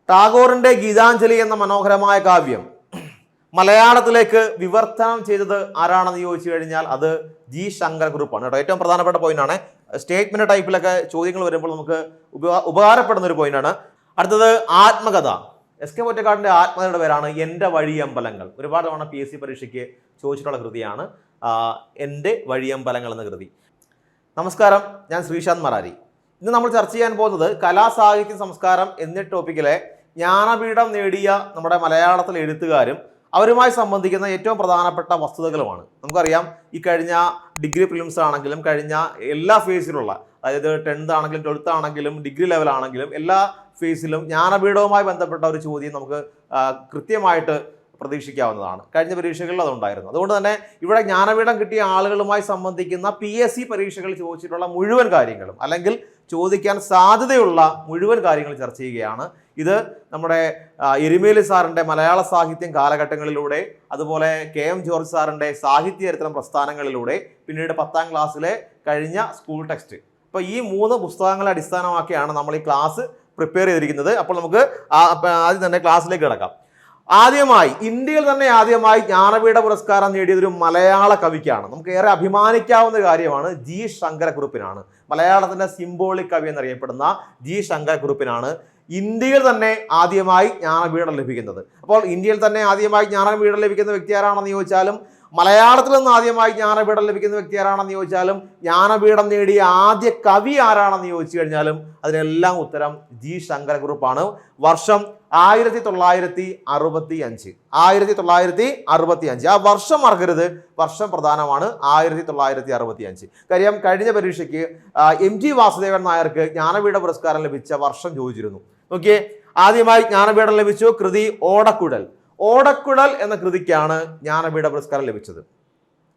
ടാഗോറിന്റെ ഗീതാഞ്ജലി എന്ന മനോഹരമായ കാവ്യം മലയാളത്തിലേക്ക് വിവർത്തനം ചെയ്തത് ആരാണെന്ന് ചോദിച്ചു കഴിഞ്ഞാൽ അത് ജി ശങ്കര കുറുപ്പാണ് കേട്ടോ. ഏറ്റവും പ്രധാനപ്പെട്ട പോയിന്റാണ്. സ്റ്റേറ്റ്മെന്റ് ടൈപ്പിലൊക്കെ ചോദ്യങ്ങൾ വരുമ്പോൾ നമുക്ക് ഉപകാരപ്പെടുന്ന ഒരു പോയിന്റാണ്. അടുത്തത് ആത്മകഥ. എസ് കെ പൊറ്റക്കാടിന്റെ ആത്മകഥയുടെ പേരാണ് എൻ്റെ വഴിയമ്പലങ്ങൾ. ഒരുപാട് തവണ PSC പരീക്ഷയ്ക്ക് ചോദിച്ചിട്ടുള്ള കൃതിയാണ് എൻ്റെ വഴിയമ്പലങ്ങൾ എന്ന കൃതി. നമസ്കാരം, ഞാൻ ശ്രീശാന്ത് മറാരി. ഇന്ന് നമ്മൾ ചർച്ച ചെയ്യാൻ പോകുന്നത് കലാ, സാഹിത്യ, സംസ്കാരം എന്നീ ടോപ്പിക്കിലെ ജ്ഞാനപീഠം നേടിയ നമ്മുടെ മലയാളത്തിലെ എഴുത്തുകാരും അവരുമായി സംബന്ധിക്കുന്ന ഏറ്റവും പ്രധാനപ്പെട്ട വസ്തുതകളുമാണ്. നമുക്കറിയാം, ഈ കഴിഞ്ഞ ഡിഗ്രി പ്രിലിംസ് ആണെങ്കിലും കഴിഞ്ഞ എല്ലാ ഫേസിലുള്ള, അതായത് 10th ആണെങ്കിലും 12th ആണെങ്കിലും ഡിഗ്രി ലെവൽ ആണെങ്കിലും എല്ലാ ഫേസിലും ജ്ഞാനപീഠവുമായി ബന്ധപ്പെട്ട ഒരു ചോദ്യം നമുക്ക് കൃത്യമായിട്ട് പ്രതീക്ഷിക്കാവുന്നതാണ്. കഴിഞ്ഞ പരീക്ഷകളിൽ അതുണ്ടായിരുന്നു. അതുകൊണ്ട് തന്നെ ഇവിടെ ജ്ഞാനപീഠം കിട്ടിയ ആളുകളുമായി സംബന്ധിക്കുന്ന PSC പരീക്ഷകൾ ചോദിച്ചിട്ടുള്ള മുഴുവൻ കാര്യങ്ങളും അല്ലെങ്കിൽ ചോദിക്കാൻ സാധ്യതയുള്ള മുഴുവൻ കാര്യങ്ങൾ ചർച്ച ചെയ്യുകയാണ്. ഇത് നമ്മുടെ എരുമേലി സാറിൻ്റെ മലയാള സാഹിത്യം കാലഘട്ടങ്ങളിലൂടെ, അതുപോലെ KM ജോർജ് സാറിൻ്റെ സാഹിത്യ ചരിത്രം പ്രസ്ഥാനങ്ങളിലൂടെ, പിന്നീട് 10ാം ക്ലാസ്സിലെ കഴിഞ്ഞ സ്കൂൾ ടെക്സ്റ്റ്. അപ്പോൾ ഈ 3 പുസ്തകങ്ങളെ അടിസ്ഥാനമാക്കിയാണ് നമ്മൾ ഈ ക്ലാസ് പ്രിപ്പയർ ചെയ്തിരിക്കുന്നത്. അപ്പോൾ നമുക്ക് ആദ്യം തന്നെ ക്ലാസ്സിലേക്ക് കിടക്കാം. ഇന്ത്യയിൽ തന്നെ ആദ്യമായി ജ്ഞാനപീഠ പുരസ്കാരം നേടിയതൊരു മലയാള കവിക്കാണ്. നമുക്ക് ഏറെ അഭിമാനിക്കാവുന്ന കാര്യമാണ്. ജി ശങ്കരക്കുറുപ്പിനാണ്. മലയാളത്തിന്റെ സിംബോളിക് കവി എന്നറിയപ്പെടുന്ന ജി ശങ്കരക്കുറുപ്പിനാണ് ഇന്ത്യയിൽ തന്നെ ആദ്യമായി ജ്ഞാനപീഠം ലഭിക്കുന്നത്. അപ്പോൾ ഇന്ത്യയിൽ തന്നെ ആദ്യമായി ജ്ഞാനപീഠം ലഭിക്കുന്ന വ്യക്തി ആരാണെന്ന് ചോദിച്ചാലും, മലയാളത്തിൽ നിന്ന് ആദ്യമായി ജ്ഞാനപീഠം ലഭിക്കുന്ന വ്യക്തി ആരാണെന്ന് ചോദിച്ചാലും, ജ്ഞാനപീഠം നേടിയ ആദ്യ കവി ആരാണെന്ന് ചോദിച്ചു കഴിഞ്ഞാലും അതിനെല്ലാം ഉത്തരം ജി ശങ്കരക്കുറുപ്പാണ്. വർഷം 1965. 1965. ആ വർഷം മറക്കരുത്, വർഷം പ്രധാനമാണ്. 1965. കാര്യം കഴിഞ്ഞ പരീക്ഷയ്ക്ക് MG വാസുദേവൻ നായർക്ക് ജ്ഞാനപീഠ പുരസ്കാരം ലഭിച്ച വർഷം ചോദിച്ചിരുന്നു. ഓക്കെ, ആദ്യമായി ജ്ഞാനപീഠം ലഭിച്ചു കൃതി ഓടക്കുഴൽ. ഓടക്കുഴൽ എന്ന കൃതിക്കാണ് ജ്ഞാനപീഠ പുരസ്കാരം ലഭിച്ചത്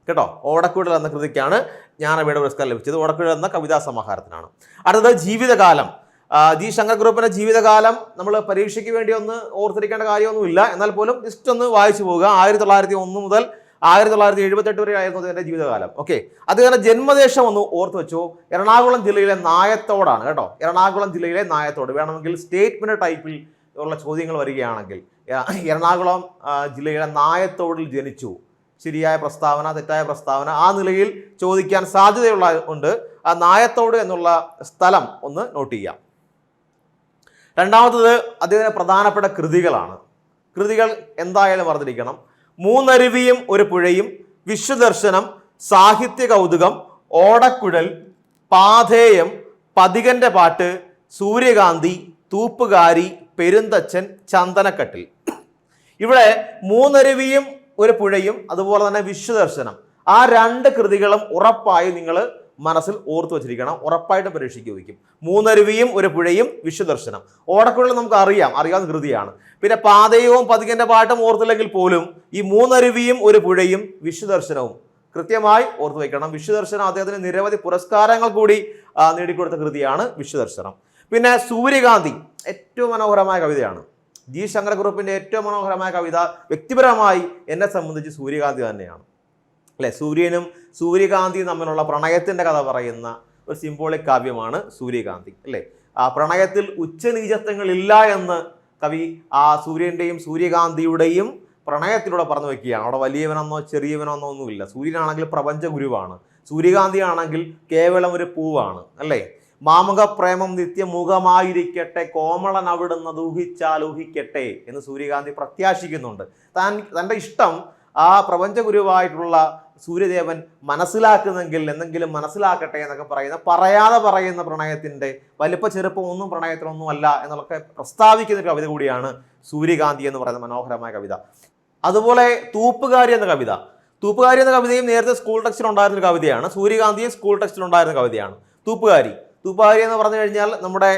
കേട്ടോ. ഓടക്കുഴൽ എന്ന കൃതിക്കാണ് ജ്ഞാനപീഠ പുരസ്കാരം ലഭിച്ചത്. ഓടക്കുഴൽ എന്ന കവിതാ സമാഹാരത്തിനാണ്. അടുത്തത് ജീവിതകാലം. ജി ശങ്കരക്കുറുപ്പിന്റെ ജീവിതകാലം നമ്മൾ പരീക്ഷയ്ക്ക് വേണ്ടി ഒന്ന് ഓർത്തിരിക്കേണ്ട കാര്യമൊന്നുമില്ല, എന്നാൽ പോലും ജസ്റ്റ് ഒന്ന് വായിച്ചു പോവുക. 1901 മുതൽ 1978 വരെ ആയിരുന്നു അദ്ദേഹത്തിന്റെ ജീവിതകാലം. ഓക്കെ, അദ്ദേഹത്തിന്റെ ജന്മദേശം ഒന്ന് ഓർത്ത് വെച്ചു. എറണാകുളം ജില്ലയിലെ നായത്തോടാണ് കേട്ടോ. എറണാകുളം ജില്ലയിലെ നായത്തോട്. വേണമെങ്കിൽ സ്റ്റേറ്റ്മെന്റ് ടൈപ്പിൽ ഉള്ള ചോദ്യങ്ങൾ വരികയാണെങ്കിൽ എറണാകുളം ജില്ലയിലെ നായത്തോടിൽ ജനിച്ചു. ശരിയായ പ്രസ്താവന, തെറ്റായ പ്രസ്താവന, ആ നിലയിൽ ചോദിക്കാൻ സാധ്യതയുള്ള ഉണ്ട്. ആ നായത്തോട് എന്നുള്ള സ്ഥലം ഒന്ന് നോട്ട് ചെയ്യാം. രണ്ടാമത്തത് അദ്ദേഹത്തിന്റെ പ്രധാനപ്പെട്ട കൃതികളാണ്. കൃതികൾ എന്തായാലും പറഞ്ഞിരിക്കണം. മൂന്നരുവിയും ഒരു പുഴയും, വിശ്വദർശനം, സാഹിത്യ കൗതുകം, ഓടക്കുഴൽ, പാഥേയം, പതികന്റെ പാട്ട്, സൂര്യകാന്തി, തൂപ്പുകാരി, പെരുന്തച്ചൻ, ചന്ദനക്കട്ടിൽ. ഇവിടെ മൂന്നരുവിയും ഒരു പുഴയും അതുപോലെ തന്നെ വിശ്വദർശനം, ആ 2 കൃതികളും ഉറപ്പായി നിങ്ങൾ മനസ്സിൽ ഓർത്തു വച്ചിരിക്കണം. ഉറപ്പായിട്ട് പരീക്ഷയ്ക്ക് ചോദിക്കും. മൂന്നരുവിയും ഒരു പുഴയും, വിശ്വദർശനം. ഓടക്കുഴൽ നമുക്ക് അറിയാവുന്ന കൃതിയാണ്. പിന്നെ പാതയവും പതികന്റെ പാട്ടും ഓർത്തില്ലെങ്കിൽ പോലും ഈ മൂന്നരുവിയും ഒരു പുഴയും വിശ്വദർശനവും കൃത്യമായി ഓർത്തു വയ്ക്കണം. വിശ്വദർശനം അദ്ദേഹത്തിന് നിരവധി പുരസ്കാരങ്ങൾ കൂടി നേടിക്കൊടുത്ത കൃതിയാണ് വിശ്വദർശനം. പിന്നെ സൂര്യകാന്തി ഏറ്റവും മനോഹരമായ കവിതയാണ്. ജി ശങ്കരക്കുറുപ്പിന്റെ ഏറ്റവും മനോഹരമായ കവിത വ്യക്തിപരമായി എന്നെ സംബന്ധിച്ച് സൂര്യകാന്തി തന്നെയാണ്. അല്ലെ, സൂര്യനും സൂര്യകാന്തിയും തമ്മിലുള്ള പ്രണയത്തിന്റെ കഥ പറയുന്ന ഒരു സിംബോളിക് കാവ്യമാണ് സൂര്യകാന്തി. അല്ലെ, ആ പ്രണയത്തിൽ ഉച്ചനീചത്വങ്ങളില്ല എന്ന് കവി ആ സൂര്യന്റെയും സൂര്യകാന്തിയുടെയും പ്രണയത്തിലൂടെ പറഞ്ഞു വെക്കുകയാണ്. അവിടെ വലിയവനെന്നോ ചെറിയവനെന്നോ ഒന്നുമില്ല. സൂര്യനാണെങ്കിൽ പ്രപഞ്ച ഗുരുവാണ്, സൂര്യകാന്തി ആണെങ്കിൽ കേവലം ഒരു പൂവാണ്. അല്ലേ, മാമക പ്രേമം നിത്യമുഖമായിരിക്കട്ടെ, കോമളൻ അവിടുന്ന് ഊഹിച്ചാൽ ഊഹിക്കട്ടെ എന്ന് സൂര്യകാന്തി പ്രത്യാശിക്കുന്നുണ്ട്. തൻ്റെ ഇഷ്ടം ആ പ്രപഞ്ച ഗുരുവായിട്ടുള്ള സൂര്യദേവൻ മനസ്സിലാക്കുന്നെങ്കിൽ എന്തെങ്കിലും മനസ്സിലാക്കട്ടെ എന്നൊക്കെ പറയാതെ പറയുന്ന പ്രണയത്തിന്റെ വലിപ്പ ചെറുപ്പം ഒന്നും പ്രണയത്തിനൊന്നും അല്ല എന്നൊക്കെ പ്രസ്താവിക്കുന്ന ഒരു കവിത കൂടിയാണ് സൂര്യകാന്തി എന്ന് പറയുന്ന മനോഹരമായ കവിത. അതുപോലെ തൂപ്പുകാരി എന്ന കവിത. തൂപ്പുകാരി എന്ന കവിതയും നേരത്തെ സ്കൂൾ ടെക്സ്റ്റിൽ ഉണ്ടായിരുന്ന ഒരു കവിതയാണ്. സൂര്യകാന്തിയും സ്കൂൾ ടെക്സ്റ്റിൽ ഉണ്ടായിരുന്ന കവിതയാണ്. തൂപ്പുകാരി എന്ന് പറഞ്ഞു കഴിഞ്ഞാൽ നമ്മുടെ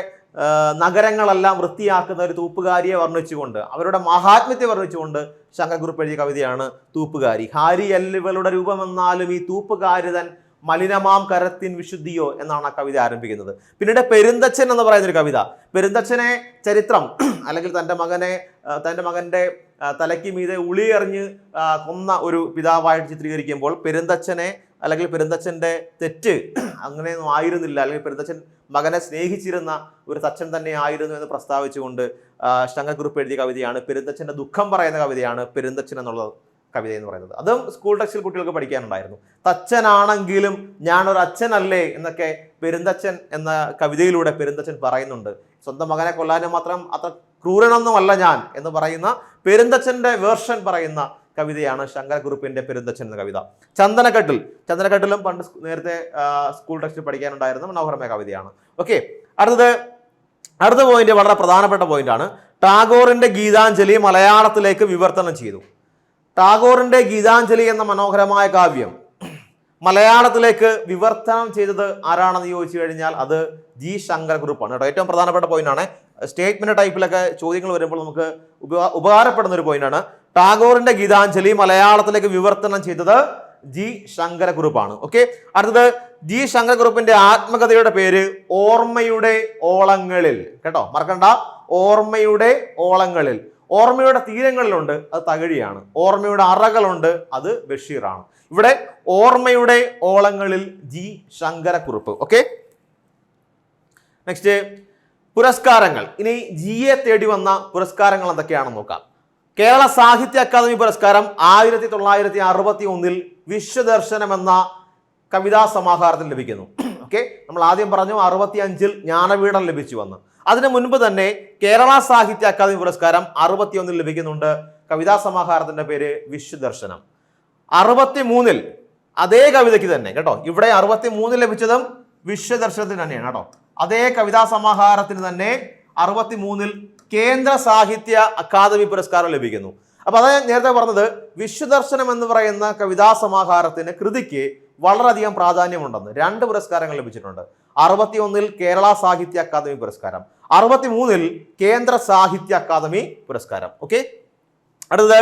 നഗരങ്ങളെല്ലാം വൃത്തിയാക്കുന്ന ഒരു തൂപ്പുകാരിയെ വർണ്ണിച്ചുകൊണ്ട്, അവരുടെ മഹാത്മ്യത്തെ വർണ്ണിച്ചുകൊണ്ട് ശങ്കരക്കുറുപ്പ് എഴുതിയ കവിതയാണ് തൂപ്പുകാരി. ഹാരിയല്ലുകളുടെ രൂപമെന്നാലും ഈ തൂപ്പുകാരിതൻ മലിനമാം കരത്തിൻ വിശുദ്ധിയോ എന്നാണ് ആ കവിത ആരംഭിക്കുന്നത്. പിന്നീട് പെരുന്തച്ചൻ എന്ന് പറയുന്നൊരു കവിത. പെരുന്തച്ചനെ ചരിത്രം അല്ലെങ്കിൽ തൻ്റെ മകൻ്റെ തലയ്ക്ക് മീതെ ഉളിയെറിഞ്ഞ് കൊന്ന ഒരു പിതാവായിട്ട് ചിത്രീകരിക്കുമ്പോൾ പെരുന്തച്ചനെ അല്ലെങ്കിൽ പെരുന്തച്ഛൻ്റെ തെറ്റ് അങ്ങനെയൊന്നും ആയിരുന്നില്ല, അല്ലെങ്കിൽ പെരുന്തച്ഛൻ മകനെ സ്നേഹിച്ചിരുന്ന ഒരു തച്ചൻ തന്നെ ആയിരുന്നു എന്ന് പ്രസ്താവിച്ചുകൊണ്ട് ശങ്കരക്കുറുപ്പ് എഴുതിയ കവിതയാണ് പെരുന്തച്ഛൻ്റെ ദുഃഖം പറയുന്ന കവിതയാണ് പെരുന്തച്ഛൻ എന്നുള്ള കവിത എന്ന് പറയുന്നത്. അതും സ്കൂൾ ടെക്സ്റ്റിൽ കുട്ടികൾക്ക് പഠിക്കാനുണ്ടായിരുന്നു. തച്ചനാണെങ്കിലും ഞാനൊരു അച്ഛനല്ലേ എന്നൊക്കെ പെരുന്തച്ഛൻ എന്ന കവിതയിലൂടെ പെരുന്തച്ഛൻ പറയുന്നുണ്ട്. സ്വന്തം മകനെ കൊല്ലാനും മാത്രം അത്ര ക്രൂരനൊന്നുമല്ല ഞാൻ എന്ന് പറയുന്ന പെരുന്തച്ഛൻ്റെ വേർഷൻ പറയുന്ന കവിതയാണ് ശങ്കരക്കുറുപ്പിന്റെ പെരുന്തച്ഛൻ എന്ന കവിത. ചന്ദനക്കെട്ടിലും പണ്ട് നേരത്തെ സ്കൂൾ ടെക്സ്റ്റിൽ പഠിക്കാനുണ്ടായിരുന്ന മനോഹരമായ കവിതയാണ്. ഓക്കെ, അടുത്ത പോയിന്റ് വളരെ പ്രധാനപ്പെട്ട പോയിന്റാണ്. ടാഗോറിന്റെ ഗീതാഞ്ജലി മലയാളത്തിലേക്ക് വിവർത്തനം ചെയ്തു. ടാഗോറിന്റെ ഗീതാഞ്ജലി എന്ന മനോഹരമായ കാവ്യം മലയാളത്തിലേക്ക് വിവർത്തനം ചെയ്തത് ആരാണെന്ന് ചോദിച്ചു കഴിഞ്ഞാൽ അത് ജി ശങ്കരക്കുറുപ്പാണ് കേട്ടോ. ഏറ്റവും പ്രധാനപ്പെട്ട പോയിന്റാണ്. സ്റ്റേറ്റ്മെന്റ് ടൈപ്പിലൊക്കെ ചോദ്യങ്ങൾ വരുമ്പോൾ നമുക്ക് ഉപകാരപ്പെടുന്ന ഒരു പോയിന്റാണ്. ടാഗോറിന്റെ ഗീതാഞ്ജലി മലയാളത്തിലേക്ക് വിവർത്തനം ചെയ്തത് ജി ശങ്കരക്കുറുപ്പാണ്. ഓക്കെ, അടുത്തത് ജി ശങ്കരക്കുറുപ്പിന്റെ ആത്മകഥയുടെ പേര് ഓർമ്മയുടെ ഓളങ്ങളിൽ കേട്ടോ, മറക്കണ്ട. ഓർമ്മയുടെ ഓളങ്ങളിൽ. ഓർമ്മയുടെ തീരങ്ങളിലുണ്ട്, അത് തകഴിയാണ്. ഓർമ്മയുടെ അറകളുണ്ട്, അത് ബഷീറാണ്. ഇവിടെ ഓർമ്മയുടെ ഓളങ്ങളിൽ ജി ശങ്കരക്കുറുപ്പ്. ഓക്കെ, നെക്സ്റ്റ് പുരസ്കാരങ്ങൾ. ഇനി ജിയെ തേടി വന്ന പുരസ്കാരങ്ങൾ എന്തൊക്കെയാണെന്ന് നോക്കാം. കേരള സാഹിത്യ അക്കാദമി പുരസ്കാരം 1961 വിശ്വദർശനം എന്ന കവിതാ സമാഹാരത്തിന് ലഭിക്കുന്നു. ഓക്കെ, നമ്മൾ ആദ്യം പറഞ്ഞു 65 ജ്ഞാനപീഠം ലഭിച്ചു വന്ന്. അതിനു മുൻപ് തന്നെ കേരള സാഹിത്യ അക്കാദമി പുരസ്കാരം 61 ലഭിക്കുന്നുണ്ട്. കവിതാ സമാഹാരത്തിന്റെ പേര് വിശ്വദർശനം. 63 അതേ കവിതയ്ക്ക് തന്നെ കേട്ടോ, ഇവിടെ 63 ലഭിച്ചതും വിശ്വദർശനത്തിന് തന്നെയാണ് കേട്ടോ. അതേ കവിതാ സമാഹാരത്തിന് തന്നെ 63 കേന്ദ്ര സാഹിത്യ അക്കാദമി പുരസ്കാരം ലഭിക്കുന്നു. അപ്പൊ അതാ നേരത്തെ പറഞ്ഞത്, വിശ്വദർശനം എന്ന് പറയുന്ന കവിതാ സമാഹാരത്തിന് കൃതിക്ക് വളരെയധികം പ്രാധാന്യമുണ്ടെന്ന്. 2 പുരസ്കാരങ്ങൾ ലഭിച്ചിട്ടുണ്ട്. 61 കേരള സാഹിത്യ അക്കാദമി പുരസ്കാരം, 63 കേന്ദ്ര സാഹിത്യ അക്കാദമി പുരസ്കാരം. ഓക്കെ, അടുത്തത്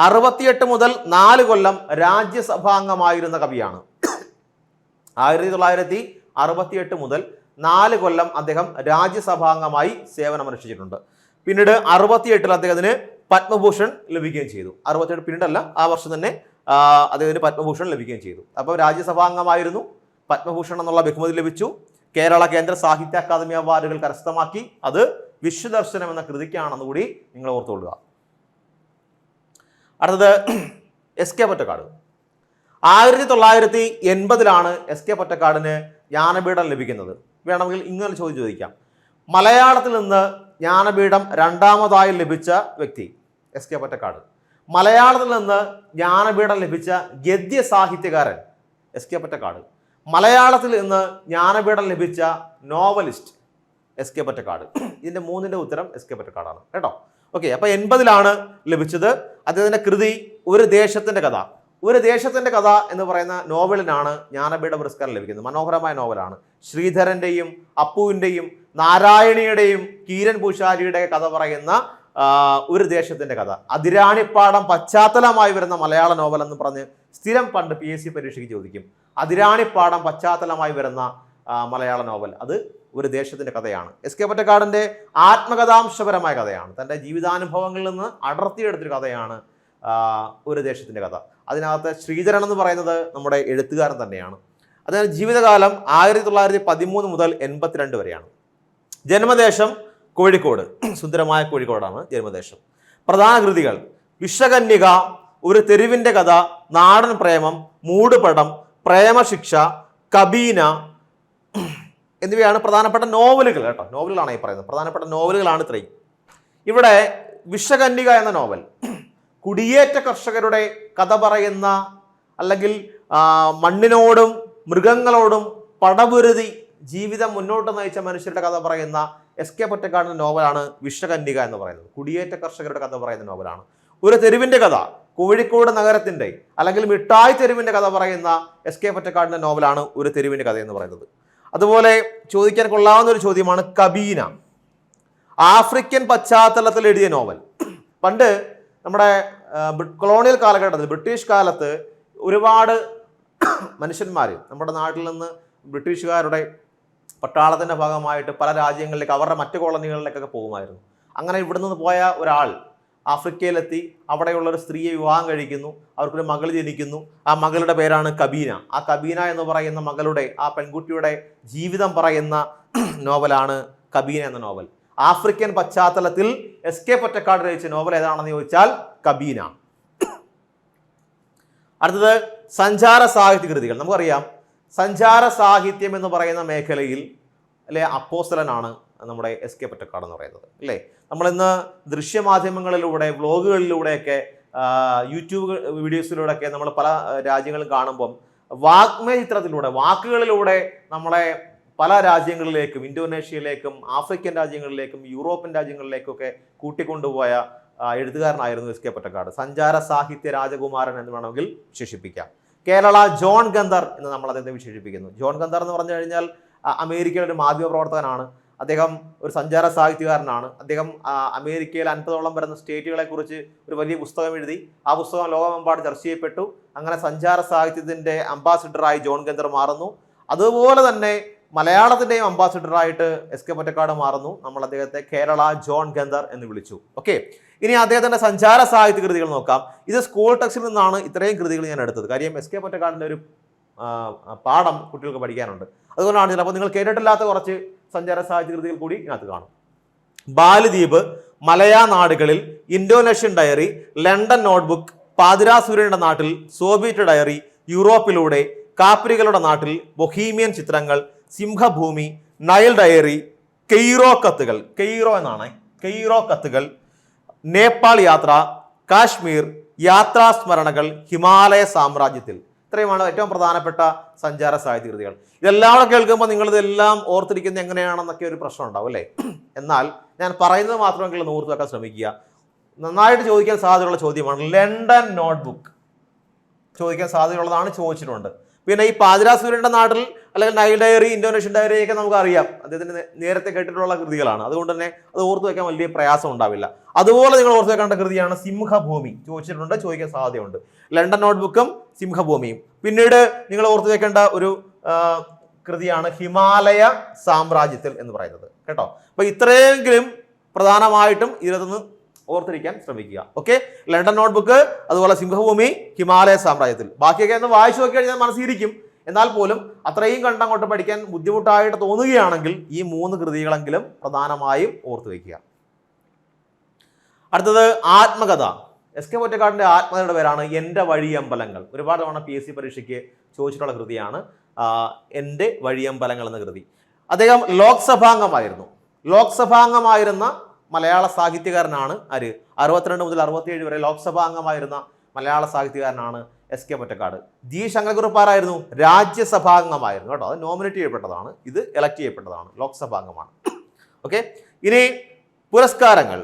68 മുതൽ 4 കൊല്ലം രാജ്യസഭാംഗമായിരുന്ന കവിയാണ്. 1968 മുതൽ 4 കൊല്ലം അദ്ദേഹം രാജ്യസഭാംഗമായി സേവനമനുഷ്ഠിച്ചിട്ടുണ്ട്. പിന്നീട് 68 അദ്ദേഹത്തിന് പത്മഭൂഷൺ ലഭിക്കുകയും ചെയ്തു. 68 പിന്നീടല്ല, ആ വർഷം തന്നെ അദ്ദേഹത്തിന് പത്മഭൂഷൺ ലഭിക്കുകയും ചെയ്തു. അപ്പോൾ രാജ്യസഭാംഗമായിരുന്നു, പത്മഭൂഷൺ എന്നുള്ള ബഹുമതി ലഭിച്ചു, കേരള കേന്ദ്ര സാഹിത്യ അക്കാദമി അവാർഡുകൾ കരസ്ഥമാക്കി. അത് വിശ്വദർശനം എന്ന കൃതിക്കാണെന്ന് കൂടി നിങ്ങൾ ഓർത്തുകൊള്ളുക. അടുത്തത് S K Pottekkatt. 1980 S K പൊറ്റക്കാടിന് ജ്ഞാനപീഠം ലഭിക്കുന്നത്. വേണമെങ്കിൽ ഇങ്ങനെ ചോദിക്കാം, മലയാളത്തിൽ നിന്ന് ജ്ഞാനപീഠം 2ാമതായി ലഭിച്ച വ്യക്തി എസ് കെ പൊറ്റക്കാട്. മലയാളത്തിൽ നിന്ന് ജ്ഞാനപീഠം ലഭിച്ച ഗദ്യ സാഹിത്യകാരൻ എസ് കെ പൊറ്റക്കാട്. മലയാളത്തിൽ നിന്ന് ജ്ഞാനപീഠം ലഭിച്ച നോവലിസ്റ്റ് എസ് കെ പൊറ്റക്കാട്. ഇതിന്റെ 3ന്റെ ഉത്തരം എസ് കെ പൊറ്റക്കാടാണ് കേട്ടോ. ഓക്കെ, അപ്പൊ 80 ലഭിച്ചത്. അദ്ദേഹത്തിന്റെ കൃതി ഒരു ദേശത്തിന്റെ കഥ. ഒരു ദേശത്തിന്റെ കഥ എന്ന് പറയുന്ന നോവലിനാണ് ജ്ഞാനപീഠ പുരസ്കാരം ലഭിക്കുന്നത്. മനോഹരമായ നോവലാണ്. ശ്രീധരന്റെയും അപ്പുവിന്റെയും നാരായണിയുടെയും കീരൻ പൂശാരിയുടെ കഥ പറയുന്ന ഒരു ദേശത്തിന്റെ കഥ. അതിരാണിപ്പാടം പശ്ചാത്തലമായി വരുന്ന മലയാള നോവൽ എന്ന് പറഞ്ഞ് സ്ഥിരം പണ്ട് PSC പരീക്ഷയ്ക്ക് ചോദിക്കും. അതിരാണിപ്പാടം പശ്ചാത്തലമായി വരുന്ന മലയാള നോവൽ, അത് ഒരു ദേശത്തിന്റെ കഥയാണ്. എസ് കെ പൊറ്റക്കാടിന്റെ ആത്മകഥാംശപരമായ കഥയാണ്. തൻ്റെ ജീവിതാനുഭവങ്ങളിൽ നിന്ന് അടർത്തിയെടുത്തൊരു കഥയാണ് ഒരു ദേശത്തിന്റെ കഥ. അതിനകത്ത് ശ്രീധരൻ എന്ന് പറയുന്നത് നമ്മുടെ എഴുത്തുകാരൻ തന്നെയാണ്. അദ്ദേഹം ജീവിതകാലം 1913 മുതൽ 82 വരെയാണ്. ജന്മദേശം കോഴിക്കോട്, സുന്ദരമായ കോഴിക്കോടാണ് ജന്മദേശം. പ്രധാന കൃതികൾ വിഷകന്യക, ഒരു തെരുവിന്റെ കഥ, നാടൻ പ്രേമം, മൂടുപടം, പ്രേമശിക്ഷ, കബീന എന്നിവയാണ് പ്രധാനപ്പെട്ട നോവലുകൾ കേട്ടോ. നോവലുകളാണ് ഈ പറയുന്നത്, പ്രധാനപ്പെട്ട നോവലുകളാണ് ഇത്രയും. ഇവിടെ വിഷകന്യക എന്ന നോവൽ കുടിയേറ്റ കർഷകരുടെ കഥ പറയുന്ന, അല്ലെങ്കിൽ മണ്ണിനോടും മൃഗങ്ങളോടും പടപുരുതി ജീവിതം മുന്നോട്ട് നയിച്ച മനുഷ്യരുടെ കഥ പറയുന്ന എസ് കെ പൊറ്റക്കാടിന്റെ നോവലാണ് വിഷകന്യക എന്ന് പറയുന്നത്. കുടിയേറ്റ കർഷകരുടെ കഥ പറയുന്ന നോവലാണ്. ഒരു തെരുവിന്റെ കഥ, കോഴിക്കോട് നഗരത്തിന്റെ അല്ലെങ്കിൽ മിഠായി തെരുവിന്റെ കഥ പറയുന്ന എസ് കെ പൊറ്റക്കാടിന്റെ നോവലാണ് ഒരു തെരുവിന്റെ കഥ എന്ന് പറയുന്നത്. അതുപോലെ ചോദിക്കാൻ കൊള്ളാവുന്ന ഒരു ചോദ്യമാണ് കബീന. ആഫ്രിക്കൻ പശ്ചാത്തലത്തിൽ എഴുതിയ നോവൽ. പണ്ട് നമ്മുടെ കൊളോണിയൽ കാലഘട്ടത്തിൽ, ബ്രിട്ടീഷ് കാലത്ത് ഒരുപാട് മനുഷ്യന്മാർ നമ്മുടെ നാട്ടിൽ നിന്ന് ബ്രിട്ടീഷുകാരുടെ പട്ടാളത്തിൻ്റെ ഭാഗമായിട്ട് പല രാജ്യങ്ങളിലേക്ക്, അവരുടെ മറ്റു കോളനികളിലേക്കൊക്കെ പോകുമായിരുന്നു. അങ്ങനെ ഇവിടെ നിന്ന് പോയ ഒരാൾ ആഫ്രിക്കയിലെത്തി അവിടെയുള്ളൊരു സ്ത്രീയെ വിവാഹം കഴിക്കുന്നു, അവർക്കൊരു മകൾ ജനിക്കുന്നു. ആ മകളുടെ പേരാണ് കബീന. ആ കബീന എന്ന് പറയുന്ന മകളുടെ, ആ പെൺകുട്ടിയുടെ ജീവിതം പറയുന്ന നോവലാണ് കബീന എന്ന നോവൽ. ആഫ്രിക്കൻ പശ്ചാത്തലത്തിൽ എസ്.കെ. പൊറ്റക്കാട് രചിച്ച നോവൽ ഏതാണെന്ന് ചോദിച്ചാൽ കബീന. അടുത്തത് സഞ്ചാര സാഹിത്യ കൃതികൾ. നമുക്കറിയാം സഞ്ചാര സാഹിത്യം എന്ന് പറയുന്ന മേഖലയിൽ അല്ലെ അപ്പോസ്തലനാണ് നമ്മുടെ എസ്.കെ. പൊറ്റക്കാട് എന്ന് പറയുന്നത് അല്ലേ. നമ്മളിന്ന് ദൃശ്യമാധ്യമങ്ങളിലൂടെ വ്ളോഗുകളിലൂടെയൊക്കെ യൂട്യൂബ് വീഡിയോസിലൂടെയൊക്കെ നമ്മൾ പല രാജ്യങ്ങളും കാണുമ്പം വാഗ്മയ ചിത്രത്തിലൂടെ, വാക്കുകളിലൂടെ നമ്മളെ പല രാജ്യങ്ങളിലേക്കും, ഇന്തോനേഷ്യയിലേക്കും ആഫ്രിക്കൻ രാജ്യങ്ങളിലേക്കും യൂറോപ്യൻ രാജ്യങ്ങളിലേക്കൊക്കെ കൂട്ടിക്കൊണ്ടുപോയ എഴുത്തുകാരനായിരുന്നു എസ്.കെ. പൊറ്റക്കാട്. സഞ്ചാര സാഹിത്യ രാജകുമാരൻ എന്ന് വേണമെങ്കിൽ വിശേഷിപ്പിക്കാം. കേരള ജോൺ ഗന്ധർ എന്ന് നമ്മൾ അദ്ദേഹത്തെ വിശേഷിപ്പിക്കുന്നു. ജോൺ ഗന്ധർ എന്ന് പറഞ്ഞു കഴിഞ്ഞാൽ അമേരിക്കയിലെ ഒരു മാധ്യമപ്രവർത്തകനാണ്. അദ്ദേഹം ഒരു സഞ്ചാര സാഹിത്യകാരനാണ്. അദ്ദേഹം അമേരിക്കയിൽ 50ഓളം വരുന്ന സ്റ്റേറ്റുകളെ കുറിച്ച് ഒരു വലിയ പുസ്തകം എഴുതി. ആ പുസ്തകം ലോകമെമ്പാട് ചർച്ച ചെയ്യപ്പെട്ടു. അങ്ങനെ സഞ്ചാര സാഹിത്യത്തിൻ്റെ അംബാസിഡറായി ജോൺ ഗന്ധർ മാറുന്നു. അതുപോലെ തന്നെ മലയാളത്തിൻ്റെയും അംബാസിഡറായിട്ട് എസ്.കെ. പൊറ്റക്കാട് മാറുന്നു. നമ്മൾ അദ്ദേഹത്തെ കേരള ജോൺ ഗന്ധർ എന്ന് വിളിച്ചു. ഓക്കെ, ഇനി അദ്ദേഹത്തിൻ്റെ സഞ്ചാര സാഹിത്യ കൃതികൾ നോക്കാം. ഇത് സ്കൂൾ ടെക്സ്റ്റിൽ നിന്നാണ് ഇത്രയും കൃതികൾ ഞാൻ എടുത്തത്. കാര്യം എസ്.കെ. പൊറ്റക്കാടിൻ്റെ ഒരു പാഠം കുട്ടികൾക്ക് പഠിക്കാനുണ്ട്. അതുകൊണ്ടാണ് ചിലപ്പോൾ നിങ്ങൾ കേട്ടിട്ടില്ലാത്ത കുറച്ച് സഞ്ചാര സാഹിത്യ കൃതികൾ കൂടി ഇതിനകത്ത് കാണും. ബാലിദ്വീപ്, മലയാ നാടുകളിൽ, ഇന്തോനേഷ്യൻ ഡയറി, ലണ്ടൻ നോട്ട്ബുക്ക്, പാതിരാസൂര്യന്റെ നാട്ടിൽ, സോവിയറ്റ് ഡയറി, യൂറോപ്പിലൂടെ, കാപ്രികളുടെ നാട്ടിൽ, ബൊഹീമിയൻ ചിത്രങ്ങൾ, സിംഹഭൂമി, നൈൽ ഡയറി, കെയ്റോ കത്തുകൾ, കെയ്റോ എന്നാണ്, കെയ്റോ കത്തുകൾ, നേപ്പാൾ യാത്ര, കാശ്മീർ, യാത്രാസ്മരണകൾ, ഹിമാലയ സാമ്രാജ്യത്തിൽ. ഇത്രയുമാണ് ഏറ്റവും പ്രധാനപ്പെട്ട സഞ്ചാര സാഹിത്യ കൃതികൾ. ഇതെല്ലാം കൂടെ കേൾക്കുമ്പോൾ നിങ്ങളിതെല്ലാം ഓർത്തിരിക്കുന്നത് എങ്ങനെയാണെന്നൊക്കെ ഒരു പ്രശ്നം ഉണ്ടാവും അല്ലേ. എന്നാൽ ഞാൻ പറയുന്നത് മാത്രമെങ്കിലും ഓർത്ത് വെക്കാൻ ശ്രമിക്കുക. നന്നായിട്ട് ചോദിക്കാൻ സാധ്യതയുള്ള ചോദ്യമാണ്. ലണ്ടൻ നോട്ട്ബുക്ക് ചോദിക്കാൻ സാധ്യതയുള്ളതാണ്, ചോദിച്ചിട്ടുണ്ട്. പിന്നെ ഈ പാതിരാസൂര്യന്റെ നാട്ടിൽ അല്ലെങ്കിൽ നൈൽ ഡയറി, ഇന്തോനേഷ്യൻ ഡയറി ഒക്കെ നമുക്കറിയാം, അദ്ദേഹത്തിന് നേരത്തെ കേട്ടിട്ടുള്ള കൃതികളാണ്. അതുകൊണ്ട് തന്നെ അത് ഓർത്ത് വെക്കാൻ വലിയ പ്രയാസം ഉണ്ടാവില്ല. അതുപോലെ നിങ്ങൾ ഓർത്ത് വെക്കേണ്ട കൃതിയാണ് സിംഹഭൂമി. ചോദിച്ചിട്ടുണ്ട്, ചോദിക്കാൻ സാധ്യതയുണ്ട്. ലണ്ടൻ നോട്ട്ബുക്കും സിംഹഭൂമിയും. പിന്നീട് നിങ്ങൾ ഓർത്ത് വെക്കേണ്ട ഒരു കൃതിയാണ് ഹിമാലയ സാമ്രാജ്യത്തിൽ എന്ന് പറയുന്നത് കേട്ടോ. അപ്പൊ ഇത്രയെങ്കിലും പ്രധാനമായിട്ടും ഇതിനകത്തുനിന്ന് ഓർത്തിരിക്കാൻ ശ്രമിക്കുക. ഓക്കെ, ലണ്ടൻ നോട്ട്ബുക്ക്, അതുപോലെ സിംഹഭൂമി, ഹിമാലയ സാമ്രാജ്യത്തിൽ. ബാക്കിയൊക്കെ ഒന്ന് വായിച്ചു നോക്കി കഴിഞ്ഞാൽ മനസ്സിരിക്കും. എന്നാൽ പോലും അത്രയും കണ്ടങ്ങോട്ട് പഠിക്കാൻ ബുദ്ധിമുട്ടായിട്ട് തോന്നുകയാണെങ്കിൽ ഈ 3 കൃതികളെങ്കിലും പ്രധാനമായും ഓർത്തു വയ്ക്കുക. അടുത്തത് ആത്മകഥ. എസ്.കെ. പൊറ്റക്കാടിൻ്റെ ആത്മകഥയുടെ പേരാണ് എൻ്റെ വഴിയമ്പലങ്ങൾ. ഒരുപാട് തവണ PSC പരീക്ഷയ്ക്ക് ചോദിച്ചിട്ടുള്ള കൃതിയാണ് എൻ്റെ വഴിയമ്പലങ്ങൾ എന്ന കൃതി. അദ്ദേഹം ലോക്സഭാംഗമായിരുന്ന മലയാള സാഹിത്യകാരനാണ്. 62 മുതൽ 67 വരെ ലോക്സഭാംഗമായിരുന്ന മലയാള സാഹിത്യകാരനാണ് എസ്.കെ. പൊറ്റക്കാട്. ജി ശങ്കരക്കുറുപ്പാരായിരുന്നു, രാജ്യസഭാംഗമായിരുന്നു കേട്ടോ. അത് നോമിനേറ്റ് ചെയ്യപ്പെട്ടതാണ്, ഇത് എലക്ട് ചെയ്യപ്പെട്ടതാണ്, ലോക്സഭാംഗമാണ്. ഓക്കെ, ഇനി പുരസ്കാരങ്ങൾ.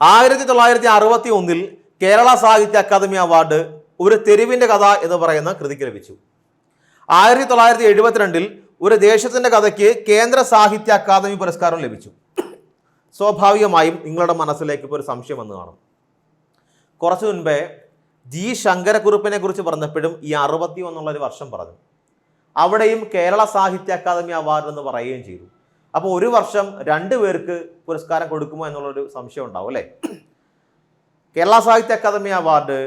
1961 കേരള സാഹിത്യ അക്കാദമി അവാർഡ് ഒരു തെരുവിൻ്റെ കഥ എന്ന് പറയുന്ന കൃതിക്ക് ലഭിച്ചു. 1972 ഒരു ദേശത്തിൻ്റെ കഥയ്ക്ക് കേന്ദ്ര സാഹിത്യ അക്കാദമി പുരസ്കാരം ലഭിച്ചു. സ്വാഭാവികമായും നിങ്ങളുടെ മനസ്സിലേക്ക് ഇപ്പോൾ ഒരു സംശയം വന്നു കാണും. കുറച്ചു മുൻപേ ജി ശങ്കരക്കുറുപ്പിനെ കുറിച്ച് പറഞ്ഞപ്പോഴും ഈ 61 എന്നുള്ളൊരു വർഷം പറഞ്ഞു. അവിടെയും കേരള സാഹിത്യ അക്കാദമി അവാർഡ് എന്ന് പറയുകയും ചെയ്തു. അപ്പോൾ ഒരു വർഷം 2 പേർക്ക് പുരസ്കാരം കൊടുക്കുമോ എന്നുള്ളൊരു സംശയം ഉണ്ടാവും അല്ലേ. കേരള സാഹിത്യ അക്കാദമി അവാർഡ്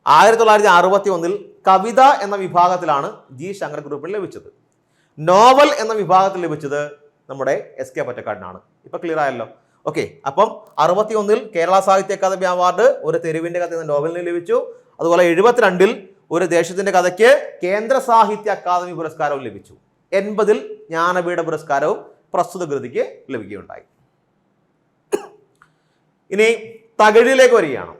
1961 കവിത എന്ന വിഭാഗത്തിലാണ് ജി ശങ്കരക്കുറുപ്പിന് ലഭിച്ചത്. നോവൽ എന്ന വിഭാഗത്തിൽ ലഭിച്ചത് നമ്മുടെ എസ്.കെ. പൊറ്റക്കാടിനാണ്. ഇപ്പൊ ക്ലിയർ ആയല്ലോ. ഓക്കെ, അപ്പം 61 കേരള സാഹിത്യ അക്കാദമി അവാർഡ് ഒരു തെരുവിന്റെ കഥ എന്ന നോവലിന് ലഭിച്ചു. അതുപോലെ 72 ഒരു ദേശത്തിന്റെ കഥയ്ക്ക് കേന്ദ്ര സാഹിത്യ അക്കാദമി പുരസ്കാരവും ലഭിച്ചു. 80 ജ്ഞാനപീഠ പുരസ്കാരവും പ്രസ്തുത കൃതിക്ക് ലഭിക്കുകയുണ്ടായി. ഇനി തകഴിയിലേക്ക് വരികയാണ്.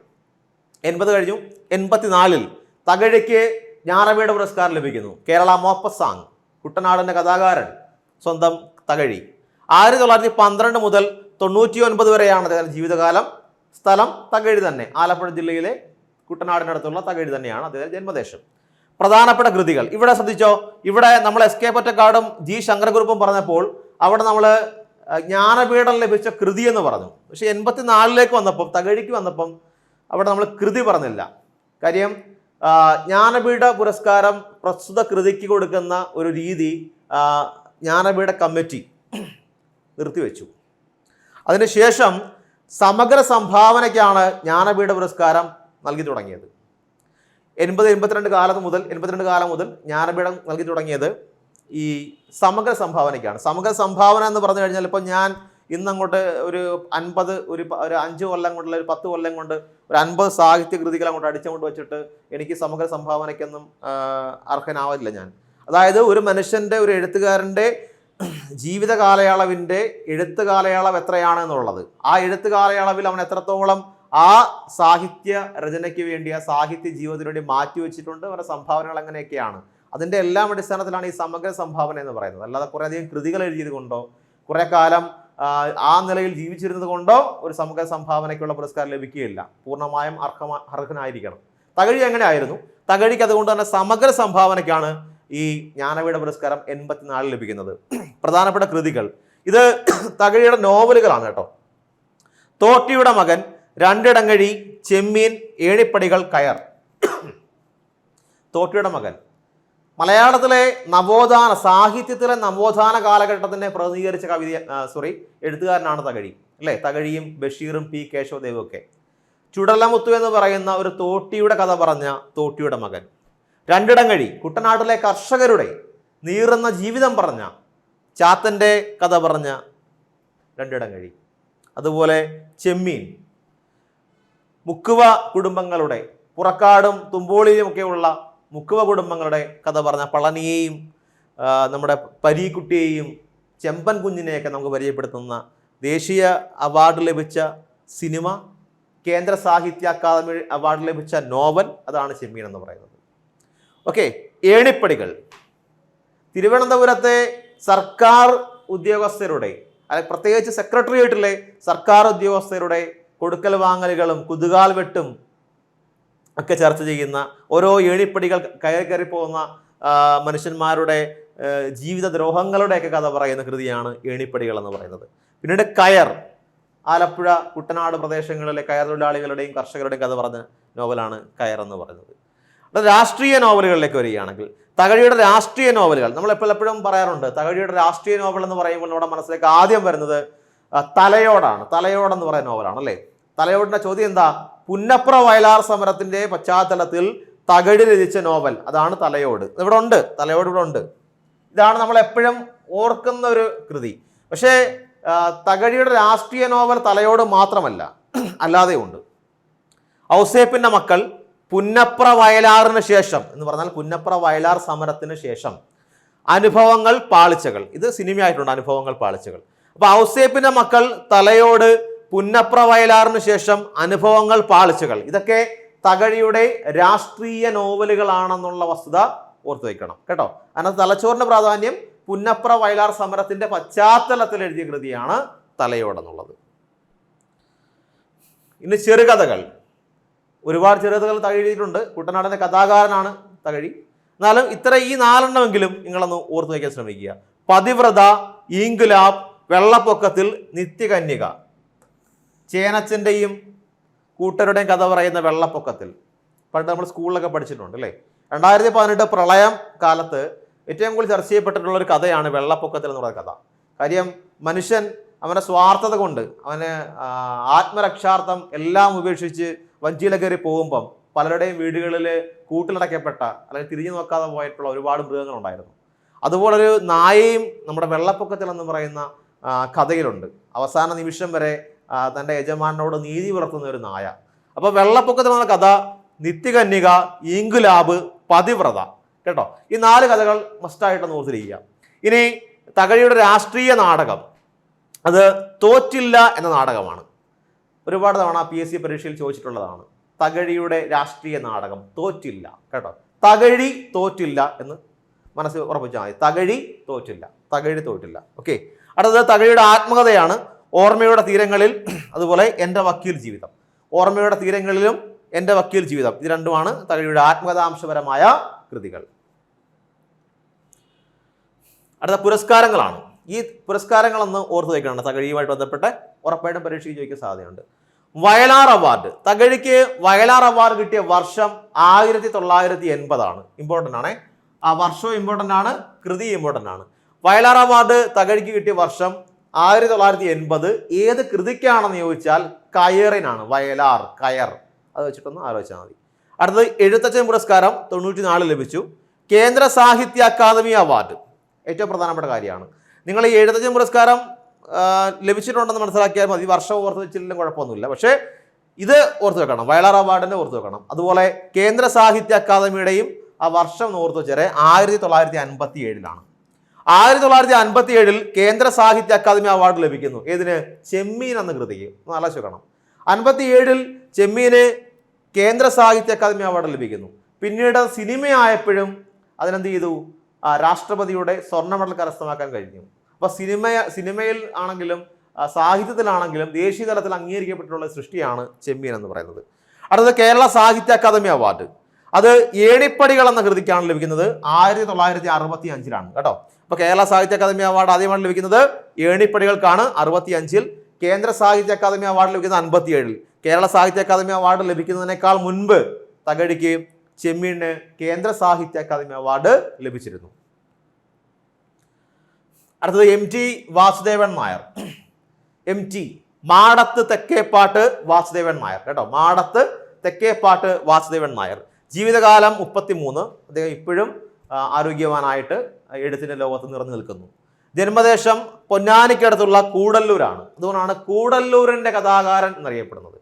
80 കഴിഞ്ഞു. 84 തകഴിക്ക് ജ്ഞാനപീഠ പുരസ്കാരം ലഭിക്കുന്നു. കേരള മോപ്പസാങ്, കുട്ടനാടിന്റെ കഥാകാരൻ സ്വന്തം തകഴി. 1912 മുതൽ 99 വരെയാണ് അദ്ദേഹത്തിന്റെ ജീവിതകാലം. സ്ഥലം തകഴി തന്നെ, ആലപ്പുഴ ജില്ലയിലെ കുട്ടനാടിനടുത്തുള്ള തകഴി തന്നെയാണ് അദ്ദേഹത്തിന്റെ ജന്മദേശം. പ്രധാനപ്പെട്ട കൃതികൾ ഇവിടെ ശ്രദ്ധിച്ചോ. ഇവിടെ നമ്മൾ എസ്.കെ. പൊറ്റക്കാടും ജി ശങ്കരക്കുറുപ്പും പറഞ്ഞപ്പോൾ അവിടെ നമ്മൾ ജ്ഞാനപീഠം ലഭിച്ച കൃതി എന്ന് പറഞ്ഞു. പക്ഷെ 84 വന്നപ്പം, തകഴിക്ക് വന്നപ്പം അവിടെ നമ്മൾ കൃതി പറഞ്ഞില്ല. കാര്യം ജ്ഞാനപീഠ പുരസ്കാരം പ്രസ്തുത കൃതിക്ക് കൊടുക്കുന്ന ഒരു രീതി ജ്ഞാനപീഠ കമ്മിറ്റി നിർത്തിവെച്ചു. അതിനുശേഷം സമഗ്ര സംഭാവനയ്ക്കാണ് ജ്ഞാനപീഠ പുരസ്കാരം നൽകി തുടങ്ങിയത്. 82 കാലം മുതൽ ജ്ഞാനപീഠം നൽകി തുടങ്ങിയത് ഈ സമഗ്ര സംഭാവനയ്ക്കാണ്. സമഗ്ര സംഭാവന എന്ന് പറഞ്ഞു കഴിഞ്ഞാൽ ഇപ്പോൾ ഞാൻ ഇന്നങ്ങോട്ട് ഒരു 5 കൊല്ലം കൊണ്ടുള്ള ഒരു 10 കൊല്ലം കൊണ്ട് ഒരു 50 സാഹിത്യ കൃതികൾ അങ്ങോട്ട് അടിച്ചുകൊണ്ട് വെച്ചിട്ട് എനിക്ക് സമഗ്ര സംഭാവനയ്ക്കൊന്നും അർഹനാവില്ല ഞാൻ. അതായത് ഒരു മനുഷ്യൻ്റെ, ഒരു എഴുത്തുകാരൻ്റെ ജീവിത കാലയളവിൻ്റെ എഴുത്ത് കാലയളവ് എത്രയാണ് എന്നുള്ളത്, ആ എഴുത്ത് കാലയളവിൽ അവൻ എത്രത്തോളം ആ സാഹിത്യ രചനയ്ക്ക് വേണ്ടി, ആ സാഹിത്യ ജീവിതത്തിന് വേണ്ടി മാറ്റിവെച്ചിട്ടുണ്ട്, അവരുടെ സംഭാവനകൾ എങ്ങനെയൊക്കെയാണ്, അതിൻ്റെ എല്ലാം അടിസ്ഥാനത്തിലാണ് ഈ സമഗ്ര സംഭാവന എന്ന് പറയുന്നത്. അല്ലാതെ കുറേയധികം കൃതികൾ എഴുതിയത് കൊണ്ടോ കുറേ കാലം ആ നിലയിൽ ജീവിച്ചിരുന്നത് കൊണ്ടോ ഒരു സമഗ്ര സംഭാവനയ്ക്കുള്ള പുരസ്കാരം ലഭിക്കുകയില്ല. പൂർണ്ണമായും അർഹനായിരിക്കണം. തകഴി എങ്ങനെ ആയിരുന്നു? തകഴിക്ക് അതുകൊണ്ട് തന്നെ സമഗ്ര സംഭാവനയ്ക്കാണ് ഈ ജ്ഞാനപീഠ പുരസ്കാരം 84 ലഭിക്കുന്നത്. പ്രധാനപ്പെട്ട കൃതികൾ ഇത് തകഴിയുടെ നോവലുകളാണ് കേട്ടോ. തോട്ടിയുടെ മകൻ, രണ്ടിടങ്ങഴി, ചെമ്മീൻ, ഏണിപ്പടികൾ, കയർ. തോട്ടിയുടെ മകൻ മലയാളത്തിലെ സാഹിത്യത്തിലെ നവോത്ഥാന കാലഘട്ടത്തിനെ പ്രതിനിധീകരിച്ച എഴുത്തുകാരനാണ് തകഴി അല്ലേ. തകഴിയും ബഷീറും പി കേശവദേവും ഒക്കെ. ചുടലമുത്തു എന്ന് പറയുന്ന ഒരു തോട്ടിയുടെ കഥ പറഞ്ഞ തോട്ടിയുടെ മകൻ. രണ്ടിടങ്ങഴി കുട്ടനാട്ടിലെ കർഷകരുടെ നീറുന്ന ജീവിതം പറഞ്ഞ ചാത്തൻ്റെ കഥ പറഞ്ഞ രണ്ടിടങ്ങഴി. അതുപോലെ ചെമ്മീൻ മുക്കുവ കുടുംബങ്ങളുടെ, പുറക്കാടും തുമ്പോളിയുമൊക്കെയുള്ള മുക്കുവ കുടുംബങ്ങളുടെ കഥ പറഞ്ഞ പളനിയെയും നമ്മുടെ പരീക്കുട്ടിയെയും ചെമ്പൻ കുഞ്ഞിനെയൊക്കെ നമുക്ക് പരിചയപ്പെടുത്തുന്ന, ദേശീയ അവാർഡ് ലഭിച്ച സിനിമ, കേന്ദ്ര സാഹിത്യ അക്കാദമി അവാർഡ് ലഭിച്ച നോവൽ, അതാണ് ചെമ്മീൻ എന്ന് പറയുന്നത്. ഓക്കെ. ഏണിപ്പടികൾ തിരുവനന്തപുരത്തെ സർക്കാർ ഉദ്യോഗസ്ഥരുടെ, അല്ലെങ്കിൽ പ്രത്യേകിച്ച് സെക്രട്ടേറിയറ്റിലെ സർക്കാർ ഉദ്യോഗസ്ഥരുടെ കൊടുക്കൽ വാങ്ങലുകളും കുതുകാൽ വെട്ടും ഒക്കെ ചർച്ച ചെയ്യുന്ന, ഓരോ ഏണിപ്പടികൾ കയറി പോകുന്ന മനുഷ്യന്മാരുടെ ജീവിതദ്രോഹങ്ങളുടെയൊക്കെ കഥ പറയുന്ന കൃതിയാണ് ഏണിപ്പടികൾ എന്ന് പറയുന്നത്. പിന്നീട് കയർ, ആലപ്പുഴ കുട്ടനാട് പ്രദേശങ്ങളിലെ കയർ തൊഴിലാളികളുടെയും കർഷകരുടെയും കഥ പറഞ്ഞ നോവലാണ് കയർ എന്ന് പറയുന്നത്. രാഷ്ട്രീയ നോവലുകളിലേക്ക് വരികയാണെങ്കിൽ തകഴിയുടെ രാഷ്ട്രീയ നോവലുകൾ നമ്മൾ എപ്പോഴും പറയാറുണ്ട്. തകഴിയുടെ രാഷ്ട്രീയ നോവൽ എന്ന് പറയുമ്പോൾ നമ്മുടെ മനസ്സിലേക്ക് ആദ്യം വരുന്നത് തലയോടാണ്. തലയോടെന്ന് പറയുന്ന നോവലാണ് അല്ലേ. തലയോടിന്റെ ചോദ്യം എന്താ? പുന്നപ്ര വയലാർ സമരത്തിന്റെ പശ്ചാത്തലത്തിൽ തകഴി രചിച്ച നോവൽ, അതാണ് തലയോട്. ഇവിടെ ഉണ്ട്, തലയോട് ഇവിടെ ഉണ്ട്. ഇതാണ് നമ്മൾ എപ്പോഴും ഓർക്കുന്ന ഒരു കൃതി. പക്ഷേ തകഴിയുടെ രാഷ്ട്രീയ നോവൽ തലയോട് മാത്രമല്ല, അല്ലാതെ ഉണ്ട്. ഔസേപ്പിന്റെ മക്കൾ, പുന്നപ്ര വയലാറിന് ശേഷം എന്ന് പറഞ്ഞാൽ പുന്നപ്ര വയലാർ സമരത്തിന് ശേഷം, അനുഭവങ്ങൾ പാളിച്ചകൾ, ഇത് സിനിമയായിട്ടുണ്ട്. അനുഭവങ്ങൾ പാളിച്ചകൾ. അപ്പൊ ഔസേപ്പിന്റെ മക്കൾ, തലയോട്, പുന്നപ്ര വയലാറിന് ശേഷം, അനുഭവങ്ങൾ പാളിച്ചകൾ, ഇതൊക്കെ തകഴിയുടെ രാഷ്ട്രീയ നോവലുകളാണെന്നുള്ള വസ്തുത ഓർത്തു വയ്ക്കണം കേട്ടോ. അതിനകത്ത് തലച്ചോറിന്റെ പ്രാധാന്യം പുന്നപ്ര വയലാർ സമരത്തിന്റെ പശ്ചാത്തലത്തിൽ എഴുതിയ കൃതിയാണ് തലയോടെന്നുള്ളത്. ഇനി ചെറുകഥകൾ, ഒരുപാട് ചെറുകഥകൾ തകഴി എഴുതിയിട്ടുണ്ട്. കുട്ടനാടിന്റെ കഥാകാരനാണ് തകഴി. എന്നാലും ഈ 4 എണ്ണമെങ്കിലും നിങ്ങളൊന്ന് ഓർത്തു വയ്ക്കാൻ ശ്രമിക്കുക. പതിവ്രത, ഈങ്കുലാബ്, വെള്ളപ്പൊക്കത്തിൽ, നിത്യകന്യക. ചേനച്ചൻ്റെയും കൂട്ടരുടെയും കഥ പറയുന്ന വെള്ളപ്പൊക്കത്തിൽ പണ്ട് നമ്മൾ സ്കൂളിലൊക്കെ പഠിച്ചിട്ടുണ്ട് അല്ലേ. 2018 പ്രളയം കാലത്ത് ഏറ്റവും കൂടുതൽ ചർച്ച ചെയ്യപ്പെട്ടിട്ടുള്ള ഒരു കഥയാണ് വെള്ളപ്പൊക്കത്തിൽ എന്ന് പറയുന്ന കഥ. കാര്യം മനുഷ്യൻ അവൻ്റെ സ്വാർത്ഥത കൊണ്ട്, അവന് ആത്മരക്ഷാർത്ഥം എല്ലാം ഉപേക്ഷിച്ച് വഞ്ചിയില കയറി പോകുമ്പം പലരുടെയും വീടുകളിൽ കൂട്ടിലടയ്ക്കപ്പെട്ട അല്ലെങ്കിൽ തിരിഞ്ഞു നോക്കാതെ പോയിട്ടുള്ള ഒരുപാട് മൃഗങ്ങളുണ്ടായിരുന്നു. അതുപോലൊരു നായയും നമ്മുടെ വെള്ളപ്പൊക്കത്തിൽ എന്ന് പറയുന്ന കഥയിലുണ്ട്. അവസാന നിമിഷം വരെ തൻ്റെ യജമാനോട് നീതി പുലർത്തുന്ന ഒരു നായ. അപ്പോൾ വെള്ളപ്പൊക്കത്തിൽ എന്ന കഥ, നിത്യകന്യക, ഈങ്കുലാബ്, പതിവ്രത കേട്ടോ. ഈ 4 കഥകൾ മസ്റ്റായിട്ടൊന്ന് ഓർത്തിരിക്കുക. ഇനി തകഴിയുടെ രാഷ്ട്രീയ നാടകം, അത് തോറ്റില്ല എന്ന നാടകമാണ്. ഒരുപാട് തവണ PSC പരീക്ഷയിൽ ചോദിച്ചിട്ടുള്ളതാണ്. തകഴിയുടെ രാഷ്ട്രീയ നാടകം തോറ്റില്ല കേട്ടോ. തകഴി തോറ്റില്ല എന്ന് മനസ്സിൽ ഉറപ്പിച്ചാൽ മതി. തകഴി തോറ്റില്ല. ഓക്കെ. അടുത്തത് തകഴിയുടെ ആത്മകഥയാണ്. ഓർമ്മയുടെ തീരങ്ങളിൽ, അതുപോലെ എൻ്റെ വക്കീൽ ജീവിതം. ഓർമ്മയുടെ തീരങ്ങളിലും എൻ്റെ വക്കീൽ ജീവിതം, ഇത് രണ്ടുമാണ് തകഴിയുടെ ആത്മകഥാംശപരമായ കൃതികൾ. അടുത്ത പുരസ്കാരങ്ങളാണ്. ഈ പുരസ്കാരങ്ങളൊന്ന് ഓർത്ത് വയ്ക്കണം. തകഴിയുമായിട്ട് ബന്ധപ്പെട്ട് ഉറപ്പായിട്ടും പരീക്ഷയ്ക്ക് ചോദിക്കാൻ സാധ്യതയുണ്ട്. വയലാർ അവാർഡ്, തകഴിക്ക് വയലാർ അവാർഡ് കിട്ടിയ വർഷം 1980 ഇമ്പോർട്ടൻ്റ് ആണ്. ആ വർഷവും ഇമ്പോർട്ടൻ്റ് ആണ്, കൃതി ഇമ്പോർട്ടൻ്റ് ആണ്. വയലാർ അവാർഡ് തകഴിക്ക് കിട്ടിയ വർഷം 1980 ഏത് കൃതിക്കാണെന്ന് ചോദിച്ചാൽ കയറിനാണ്. വയലാർ, കയർ, അത് വെച്ചിട്ടൊന്ന് ആലോചിച്ചാൽ മതി. അടുത്തത് എഴുത്തച്ഛൻ പുരസ്കാരം 94 ലഭിച്ചു. കേന്ദ്ര സാഹിത്യ അക്കാദമി അവാർഡ് ഏറ്റവും പ്രധാനപ്പെട്ട കാര്യമാണ്. നിങ്ങൾ ഈ എഴുത്തച്ഛൻ പുരസ്കാരം ലഭിച്ചിട്ടുണ്ടെന്ന് മനസ്സിലാക്കിയാൽ മതി. വർഷം ഓർത്ത് വെച്ചില്ലെങ്കിലും കുഴപ്പമൊന്നുമില്ല. പക്ഷേ ഇത് ഓർത്ത് വെക്കണം, വയലാർ അവാർഡിനെ ഓർത്ത് വെക്കണം. അതുപോലെ കേന്ദ്ര സാഹിത്യ അക്കാദമിയുടെയും ആ വർഷം ഓർത്ത് വെച്ചാൽ 1957 1957 കേന്ദ്ര സാഹിത്യ അക്കാദമി അവാർഡ് ലഭിക്കുന്നു. ഏതിന്? ചെമ്മീൻ എന്ന കൃതിക്ക്. നല്ല വെക്കണം. 57 ചെമ്മീന് കേന്ദ്ര സാഹിത്യ അക്കാദമി അവാർഡ് ലഭിക്കുന്നു. പിന്നീട് സിനിമയായപ്പോഴും അതിനെന്ത് ചെയ്തു? രാഷ്ട്രപതിയുടെ സ്വർണ്ണ മെഡൽ കരസ്ഥമാക്കാൻ കഴിഞ്ഞു. അപ്പോൾ സിനിമയിൽ ആണെങ്കിലും സാഹിത്യത്തിലാണെങ്കിലും ദേശീയ തലത്തിൽ അംഗീകരിക്കപ്പെട്ടിട്ടുള്ള സൃഷ്ടിയാണ് ചെമ്മീൻ എന്ന് പറയുന്നത്. അടുത്തത് കേരള സാഹിത്യ അക്കാദമി അവാർഡ്. അത് ഏണിപ്പടികൾ എന്ന കൃതിക്കാണ് ലഭിക്കുന്നത്. 1965 കേട്ടോ. അപ്പോൾ കേരള സാഹിത്യ അക്കാദമി അവാർഡ് ആദ്യമാണ് ലഭിക്കുന്നത് ഏണിപ്പടികൾക്കാണ് 65. കേന്ദ്ര സാഹിത്യ അക്കാദമി അവാർഡ് ലഭിക്കുന്നത് 57. കേരള സാഹിത്യ അക്കാദമി അവാർഡ് ലഭിക്കുന്നതിനേക്കാൾ മുൻപ് തകഴിക്ക് ചെമ്മീണിന് കേന്ദ്ര സാഹിത്യ അക്കാദമി അവാർഡ് ലഭിച്ചിരുന്നു. അടുത്തത് MT വാസുദേവൻ നായർ. MT മാടത്ത് തെക്കേപ്പാട്ട് വാസുദേവൻ നായർ കേട്ടോ. മാടത്ത് തെക്കേപ്പാട്ട് വാസുദേവൻ നായർ. ജീവിതകാലം 33. അദ്ദേഹം ഇപ്പോഴും ആരോഗ്യവാനായിട്ട് എഴുത്തിൻ്റെ ലോകത്ത് നിറഞ്ഞു നിൽക്കുന്നു. ജന്മദേശം പൊന്നാനിക്കടുത്തുള്ള കൂടല്ലൂരാണ്. അതുകൊണ്ടാണ് കൂടല്ലൂരിൻ്റെ കഥാകാരൻ എന്നറിയപ്പെടുന്നത്,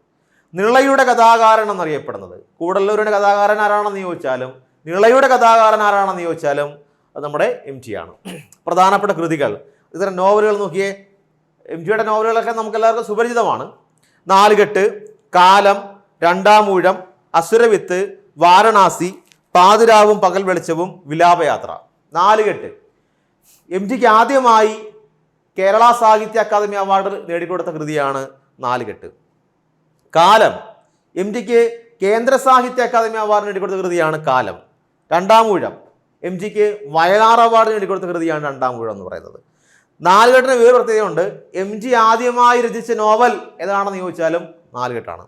നിളയുടെ കഥാകാരൻ എന്നറിയപ്പെടുന്നത്. കൂടല്ലൂരിൻ്റെ കഥാകാരൻ ആരാണെന്ന് ചോദിച്ചാലും നിളയുടെ കഥാകാരൻ ആരാണെന്ന് ചോദിച്ചാലും അത് നമ്മുടെ MT ആണ്. പ്രധാനപ്പെട്ട കൃതികൾ, ഇത്തരം നോവലുകൾ നോക്കിയേ. MTയുടെ നോവലുകളൊക്കെ നമുക്ക് എല്ലാവർക്കും സുപരിചിതമാണ്. നാലുകെട്ട്, കാലം, രണ്ടാമൂഴം, അസുരവിത്ത്, വാരണാസി, പാതിരാവും പകൽ വെളിച്ചവും, വിലാപയാത്ര. നാലുകെട്ട് MTക്ക് ആദ്യമായി കേരള സാഹിത്യ അക്കാദമി അവാർഡ് നേടിക്കൊടുത്ത കൃതിയാണ് നാലുകെട്ട്. കാലം MTക്ക് കേന്ദ്ര സാഹിത്യ അക്കാദമി അവാർഡ് നേടിക്കൊടുത്ത കൃതിയാണ് കാലം. രണ്ടാമൂഴം MTക്ക് വയലാർ അവാർഡ് നേടിക്കൊടുത്ത കൃതിയാണ് രണ്ടാമൂഴം എന്ന് പറയുന്നത്. നാലുകെട്ടിന് വേറെ പ്രത്യേകതയുണ്ട്. MT ആദ്യമായി രചിച്ച നോവൽ ഏതാണെന്ന് ചോദിച്ചാലും നാലുകെട്ടാണ്.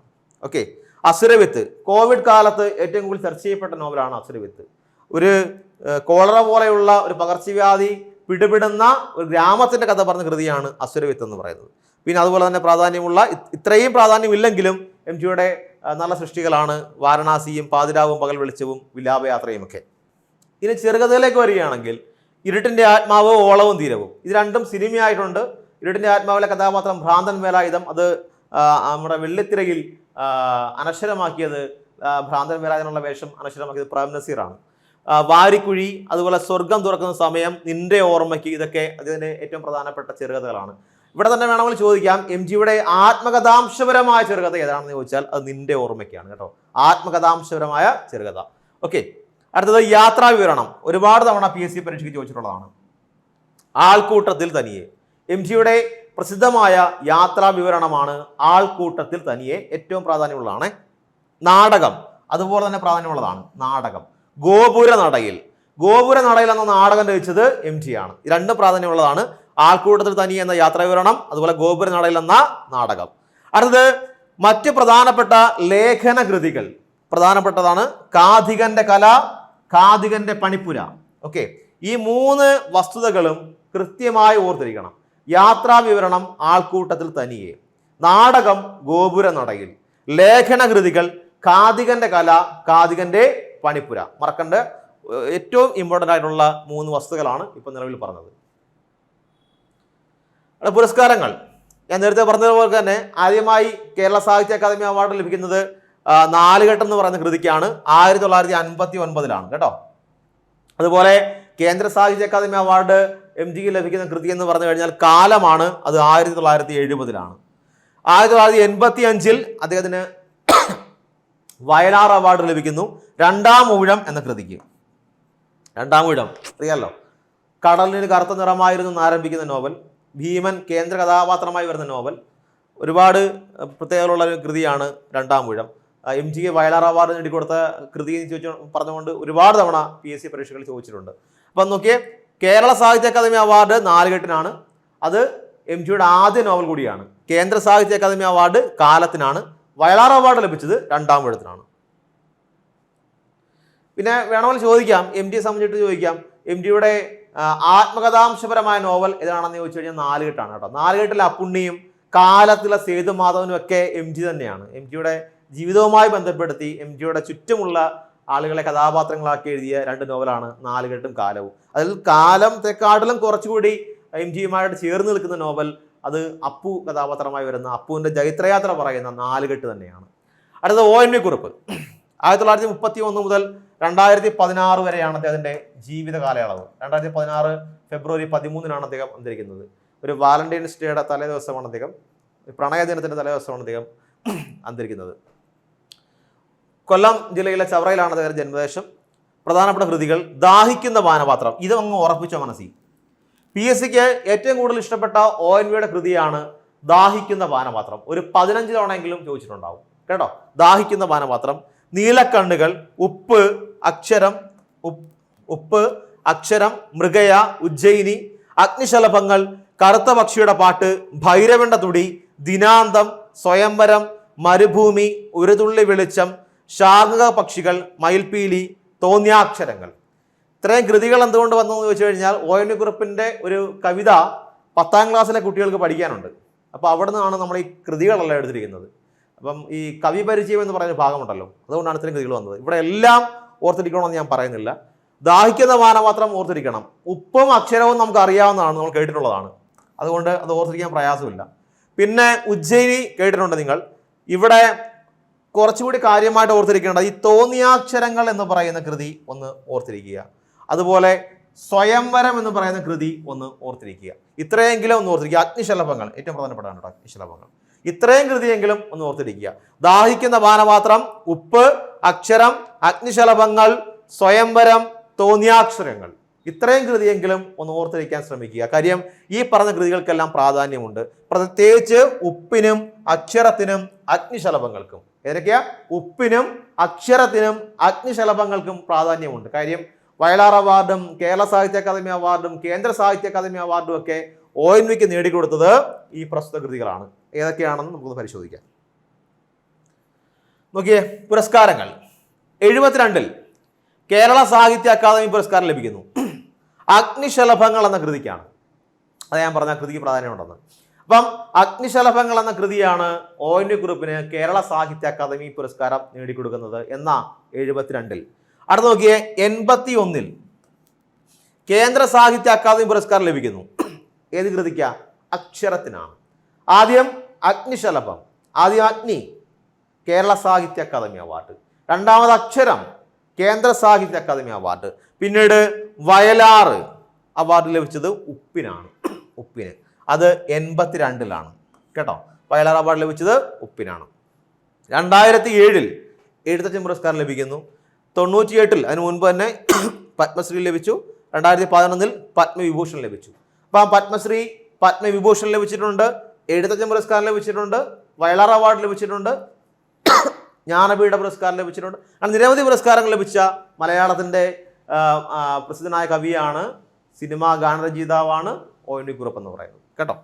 ഓക്കെ. അസുരവിത്ത് കോവിഡ് കാലത്ത് ഏറ്റവും കൂടുതൽ ചർച്ച ചെയ്യപ്പെട്ട നോവലാണ് അസുരവിത്ത്. ഒരു കോളറ പോലെയുള്ള ഒരു പകർച്ചവ്യാധി പിടിപെടുന്ന ഒരു ഗ്രാമത്തിൻ്റെ കഥ പറഞ്ഞ കൃതിയാണ് അസുരവിത്ത് എന്ന് പറയുന്നത്. പിന്നെ അതുപോലെ തന്നെ പ്രാധാന്യമുള്ള, ഇത്രയും പ്രാധാന്യമില്ലെങ്കിലും MTയുടെ നല്ല സൃഷ്ടികളാണ് വാരണാസിയും പാതിരാവും പകൽ വെളിച്ചവും വിലാപയാത്രയും ഒക്കെ. ഇനി ചെറുകഥയിലേക്ക് വരികയാണെങ്കിൽ ഇരുട്ടിൻ്റെ ആത്മാവ്, ഓളവും തീരവും, ഇത് രണ്ടും സിനിമയായിട്ടുണ്ട്. ഇരുട്ടിൻ്റെ ആത്മാവിലെ കഥാപാത്രം ഭ്രാന്തൻ വേലായുധം, അത് നമ്മുടെ വെള്ളിത്തിരയിൽ അനശ്വരമാക്കിയത്, ഭ്രാന്തൻ വേലായുധനുള്ള വേഷം അനശ്വരമാക്കിയത് പ്രേം നസീറാണ്. വാരിക്കുഴി, അതുപോലെ സ്വർഗം തുറക്കുന്ന സമയം, നിന്റെ ഓർമ്മയ്ക്ക്, ഇതൊക്കെ അതിൻ്റെ ഏറ്റവും പ്രധാനപ്പെട്ട ചെറുകഥകളാണ്. ഇവിടെ തന്നെ വേണമെങ്കിൽ ചോദിക്കാം, MTയുടെ ആത്മകഥാംശപരമായ ചെറുകഥ ഏതാണെന്ന് ചോദിച്ചാൽ അത് നിന്റെ ഓർമ്മയ്ക്കാണ് കേട്ടോ. ആത്മകഥാംശപരമായ ചെറുകഥ. ഓക്കെ. അടുത്തത് യാത്രാ വിവരണം. ഒരുപാട് തവണ PSC പരീക്ഷയ്ക്ക് ചോദിച്ചിട്ടുള്ളതാണ്. ആൾക്കൂട്ടത്തിൽ തനിയെ. MTയുടെ പ്രസിദ്ധമായ യാത്രാ വിവരണമാണ് ആൾക്കൂട്ടത്തിൽ തനിയെ. ഏറ്റവും പ്രാധാന്യമുള്ളതാണ്. നാടകം അതുപോലെ തന്നെ പ്രാധാന്യമുള്ളതാണ്. നാടകം ഗോപുര നടയിൽ. ഗോപുര നടയിൽ എന്ന നാടകം രചിച്ചത് MT ആണ്. ഈ രണ്ടും പ്രാധാന്യമുള്ളതാണ്. ആൾക്കൂട്ടത്തിൽ തനിയെ എന്ന യാത്രാ വിവരണം, അതുപോലെ ഗോപുര നടയിൽ എന്ന നാടകം. അടുത്തത് മറ്റ് പ്രധാനപ്പെട്ട ലേഖന കൃതികൾ. പ്രധാനപ്പെട്ടതാണ് കാഥികന്റെ കല, കാഥികന്റെ പണിപ്പുര. ഓക്കെ. ഈ 3 വസ്തുതകളും കൃത്യമായി ഓർത്തിരിക്കണം. യാത്രാ വിവരണം ആൾക്കൂട്ടത്തിൽ തനിയെ, നാടകം ഗോപുര നടയിൽ, ലേഖന കൃതികൾ കാഥികന്റെ കല, കാഥികന്റെ പണിപ്പുര. മറക്കണ്ട, ഏറ്റവും ഇമ്പോർട്ടൻ്റ് ആയിട്ടുള്ള 3 വസ്തുക്കളാണ് ഇപ്പം നിലവിൽ പറഞ്ഞത്. പുരസ്കാരങ്ങൾ ഞാൻ നേരത്തെ പറഞ്ഞതുപോലെ തന്നെ ആദ്യമായി കേരള സാഹിത്യ അക്കാദമി അവാർഡ് ലഭിക്കുന്നത് നാലുകെട്ട് എന്ന് പറയുന്ന കൃതിക്കാണ്. 1959 കേട്ടോ. അതുപോലെ കേന്ദ്ര സാഹിത്യ അക്കാദമി അവാർഡ് MTക്ക് ലഭിക്കുന്ന കൃതി എന്ന് പറഞ്ഞു കഴിഞ്ഞാൽ കാലമാണ്. അത് 1970. 1985 അദ്ദേഹത്തിന് വയലാർ അവാർഡ് ലഭിക്കുന്നു രണ്ടാമൂഴം എന്ന കൃതിക്ക്. രണ്ടാമൂഴം അറിയാലോ, കടലിന് കറുത്ത നിറമായിരുന്നു എന്ന് ആരംഭിക്കുന്ന നോവൽ, ഭീമൻ കേന്ദ്ര കഥാപാത്രമായി വരുന്ന നോവൽ, ഒരുപാട് പ്രത്യേകതകളുള്ള ഒരു കൃതിയാണ് രണ്ടാമൂഴം. MTക്ക് വയലാർ അവാർഡ് നേടിക്കൊടുത്ത കൃതി പറഞ്ഞുകൊണ്ട് ഒരുപാട് തവണ PSC പരീക്ഷകൾ ചോദിച്ചിട്ടുണ്ട്. അപ്പം നോക്കിയേ, കേരള സാഹിത്യ അക്കാദമി അവാർഡ് നാലുകെട്ടിനാണ്. അത് MTയുടെ ആദ്യ നോവൽ കൂടിയാണ്. കേന്ദ്ര സാഹിത്യ അക്കാദമി അവാർഡ് കാലത്തിനാണ്. വയലാർ അവാർഡ് ലഭിച്ചത് രണ്ടാമൂഴത്തിനാണ്. പിന്നെ വേണമെങ്കിൽ ചോദിക്കാം, MTയെ സംബന്ധിച്ചിട്ട് ചോദിക്കാം, MTയുടെ ആത്മകഥാംശപരമായ നോവൽ ഏതാണെന്ന് ചോദിച്ചു കഴിഞ്ഞാൽ നാലുകെട്ടാണ് കേട്ടോ. നാലുകെട്ടിലെ അപ്പുണ്ണിയും കാലത്തിലെ സേതുമാധവനും ഒക്കെ എം ജി തന്നെയാണ്. എം ജിയുടെ ജീവിതവുമായി ബന്ധപ്പെടുത്തി എം ജിയുടെ ചുറ്റുമുള്ള ആളുകളെ കഥാപാത്രങ്ങളാക്കി എഴുതിയ രണ്ട് നോവലാണ് നാലുകെട്ടും കാലവും. അതിൽ കാലത്തെക്കാട്ടിലും കുറച്ചുകൂടി എം ജിയുമായിട്ട് ചേർന്ന് നിൽക്കുന്ന നോവൽ അത് അപ്പു കഥാപാത്രമായി വരുന്ന അപ്പുവിൻ്റെ ജൈത്രയാത്ര പറയുന്ന നാലുകെട്ട് തന്നെയാണ്. അടുത്ത ONV കുറുപ്പ്. 1931 മുതൽ 2016 വരെയാണ് അദ്ദേഹത്തിൻ്റെ ജീവിത കാലയളവ്. 2016 ഫെബ്രുവരി 13 അദ്ദേഹം അന്തരിക്കുന്നത്. ഒരു വാലന്റൈൻസ് ഡേയുടെ തലേ ദിവസമാണ് അദ്ദേഹം, പ്രണയദിനത്തിൻ്റെ തലേ ദിവസമാണ് അദ്ദേഹം അന്തരിക്കുന്നത്. കൊല്ലം ജില്ലയിലെ ചവറയിലാണ് അദ്ദേഹത്തിന്റെ ജന്മദേശം. പ്രധാനപ്പെട്ട കൃതികൾ: ദാഹിക്കുന്ന പാനപാത്രം. ഇത് അങ്ങ് ഉറപ്പിച്ച മനസ്സിൽ. PSCക്ക് ഏറ്റവും കൂടുതൽ ഇഷ്ടപ്പെട്ട ONVയുടെ കൃതിയാണ് ദാഹിക്കുന്ന പാനപാത്രം. ഒരു 15 തവണയെങ്കിലും ചോദിച്ചിട്ടുണ്ടാവും കേട്ടോ. ദാഹിക്കുന്ന പാനപാത്രം, നീലക്കണ്ണുകൾ, ഉപ്പ്, അക്ഷരം, മൃഗയ, ഉജ്ജയിനി, അഗ്നിശലഭങ്ങൾ, കറുത്ത പക്ഷിയുടെ പാട്ട്, ഭൈരവന്റെ തുടി, ദിനാന്തം, സ്വയംവരം, മരുഭൂമി, ഒരു വെളിച്ചം, ശാർഗ പക്ഷികൾ, മയിൽപീലി, തോന്നിയാക്ഷരങ്ങൾ. ഇത്രയും കൃതികൾ എന്തുകൊണ്ട് വന്നതെന്ന് ചോദിച്ചു കഴിഞ്ഞാൽ ONV കുറുപ്പിൻ്റെ ഒരു കവിത 10ാം ക്ലാസ്സിലെ കുട്ടികൾക്ക് പഠിക്കാനുണ്ട്. അപ്പോൾ അവിടെ നിന്നാണ് നമ്മൾ ഈ കൃതികളെല്ലാം എടുത്തിരിക്കുന്നത്. അപ്പം ഈ കവി പരിചയം എന്ന് പറയുന്ന ഭാഗമുണ്ടല്ലോ, അതുകൊണ്ടാണ് ഇത്രയും കൃതികൾ വന്നത്. ഇവിടെ എല്ലാം ഓർത്തിരിക്കണമെന്ന് ഞാൻ പറയുന്നില്ല. ദാഹിക്കുന്ന പാനപാത്രം ഓർത്തിരിക്കണം. ഉപ്പും അക്ഷരവും നമുക്ക് അറിയാവുന്നതാണ്, നമ്മൾ കേട്ടിട്ടുള്ളതാണ്, അതുകൊണ്ട് അത് ഓർത്തിരിക്കാൻ പ്രയാസമില്ല. പിന്നെ ഉജ്ജയിനി കേട്ടിട്ടുണ്ട് നിങ്ങൾ. ഇവിടെ കുറച്ചുകൂടി കാര്യമായിട്ട് ഓർത്തിരിക്കേണ്ടത് ഈ തോന്നിയാക്ഷരങ്ങൾ എന്ന് പറയുന്ന കൃതി ഒന്ന് ഓർത്തിരിക്കുക. അതുപോലെ സ്വയംവരം എന്ന് പറയുന്ന കൃതി ഒന്ന് ഓർത്തിരിക്കുക. ഇത്രയെങ്കിലും ഒന്ന് ഓർത്തിരിക്കുക. അഗ്നിശലഭങ്ങൾ ഏറ്റവും പ്രധാനപ്പെട്ടതാണ് കേട്ടോ. അഗ്നിശലഭങ്ങൾ ഇത്രയും കൃതിയെങ്കിലും ഒന്ന് ഓർത്തിരിക്കുക. ദാഹിക്കുന്ന പാനപാത്രം, ഉപ്പ്, അക്ഷരം, അഗ്നിശലഭങ്ങൾ, സ്വയംവരം, തോന്നിയാക്ഷരങ്ങൾ. ഇത്രയും കൃതിയെങ്കിലും ഒന്ന് ഓർത്തിരിക്കാൻ ശ്രമിക്കുക. കാര്യം ഈ പറഞ്ഞ കൃതികൾക്കെല്ലാം പ്രാധാന്യമുണ്ട്. പ്രത്യേകിച്ച് ഉപ്പിനും അക്ഷരത്തിനും അഗ്നിശലഭങ്ങൾക്കും. ഏതൊക്കെയാ? ഉപ്പിനും അക്ഷരത്തിനും അഗ്നിശലഭങ്ങൾക്കും പ്രാധാന്യമുണ്ട്. കാര്യം വയലാർ അവാർഡും കേരള സാഹിത്യ അക്കാദമി അവാർഡും കേന്ദ്ര സാഹിത്യ അക്കാദമി അവാർഡും ഒക്കെ ONVക്ക് നേടിക്കൊടുത്തത് ഈ പ്രസ്തുത കൃതികളാണ്. ഏതൊക്കെയാണെന്ന് നമുക്കൊന്ന് പരിശോധിക്കാം. നോക്കിയേ, പുരസ്കാരങ്ങൾ. 72 കേരള സാഹിത്യ അക്കാദമി പുരസ്കാരം ലഭിക്കുന്നു. അഗ്നിശലഭങ്ങൾ എന്ന കൃതിക്കാണ്. അത് ഞാൻ പറഞ്ഞ കൃതിക്ക് പ്രാധാന്യമുണ്ടെന്ന്. അപ്പം അഗ്നിശലഭങ്ങൾ എന്ന കൃതിയാണ് ONV കുറുപ്പിന് കേരള സാഹിത്യ അക്കാദമി പുരസ്കാരം നേടിക്കൊടുക്കുന്നത് എന്ന 72. അടുത്ത് നോക്കിയേ, 81 കേന്ദ്ര സാഹിത്യ അക്കാദമി പുരസ്കാരം ലഭിക്കുന്നു. ഏത് കൃതിക്കാ? അക്ഷരത്തിനാണ്. ആദ്യം അഗ്നിശലഭം, ആദ്യം അഗ്നി, കേരള സാഹിത്യ അക്കാദമി അവാർഡ്. രണ്ടാമത് അക്ഷരം, കേന്ദ്ര സാഹിത്യ അക്കാദമി അവാർഡ്. പിന്നീട് വയലാർ അവാർഡ് ലഭിച്ചത് ഉപ്പിനാണ്. ഉപ്പിന് അത് 82 കേട്ടോ. വയലാർ അവാർഡ് ലഭിച്ചത് ഉപ്പിനാണ്. 2007 എഴുത്തച്ഛൻ പുരസ്കാരം ലഭിക്കുന്നു. 98 അതിന് മുൻപ് തന്നെ പത്മശ്രീ ലഭിച്ചു. 2011 പത്മവിഭൂഷൺ ലഭിച്ചു. അപ്പം പത്മശ്രീ, പത്മവിഭൂഷൺ ലഭിച്ചിട്ടുണ്ട്, എഴുത്തച്ഛൻ പുരസ്കാരം ലഭിച്ചിട്ടുണ്ട്, വയലാർ അവാർഡ് ലഭിച്ചിട്ടുണ്ട്, ജ്ഞാനപീഠ പുരസ്കാരം ലഭിച്ചിട്ടുണ്ട്. അങ്ങനെ നിരവധി പുരസ്കാരങ്ങൾ ലഭിച്ച മലയാളത്തിൻ്റെ പ്രസിദ്ധനായ കവിയാണ്, സിനിമാ ഗാനരചയിതാവാണ് ONV കുറുപ്പ് എന്ന് പറയുന്നത് കേട്ടോ.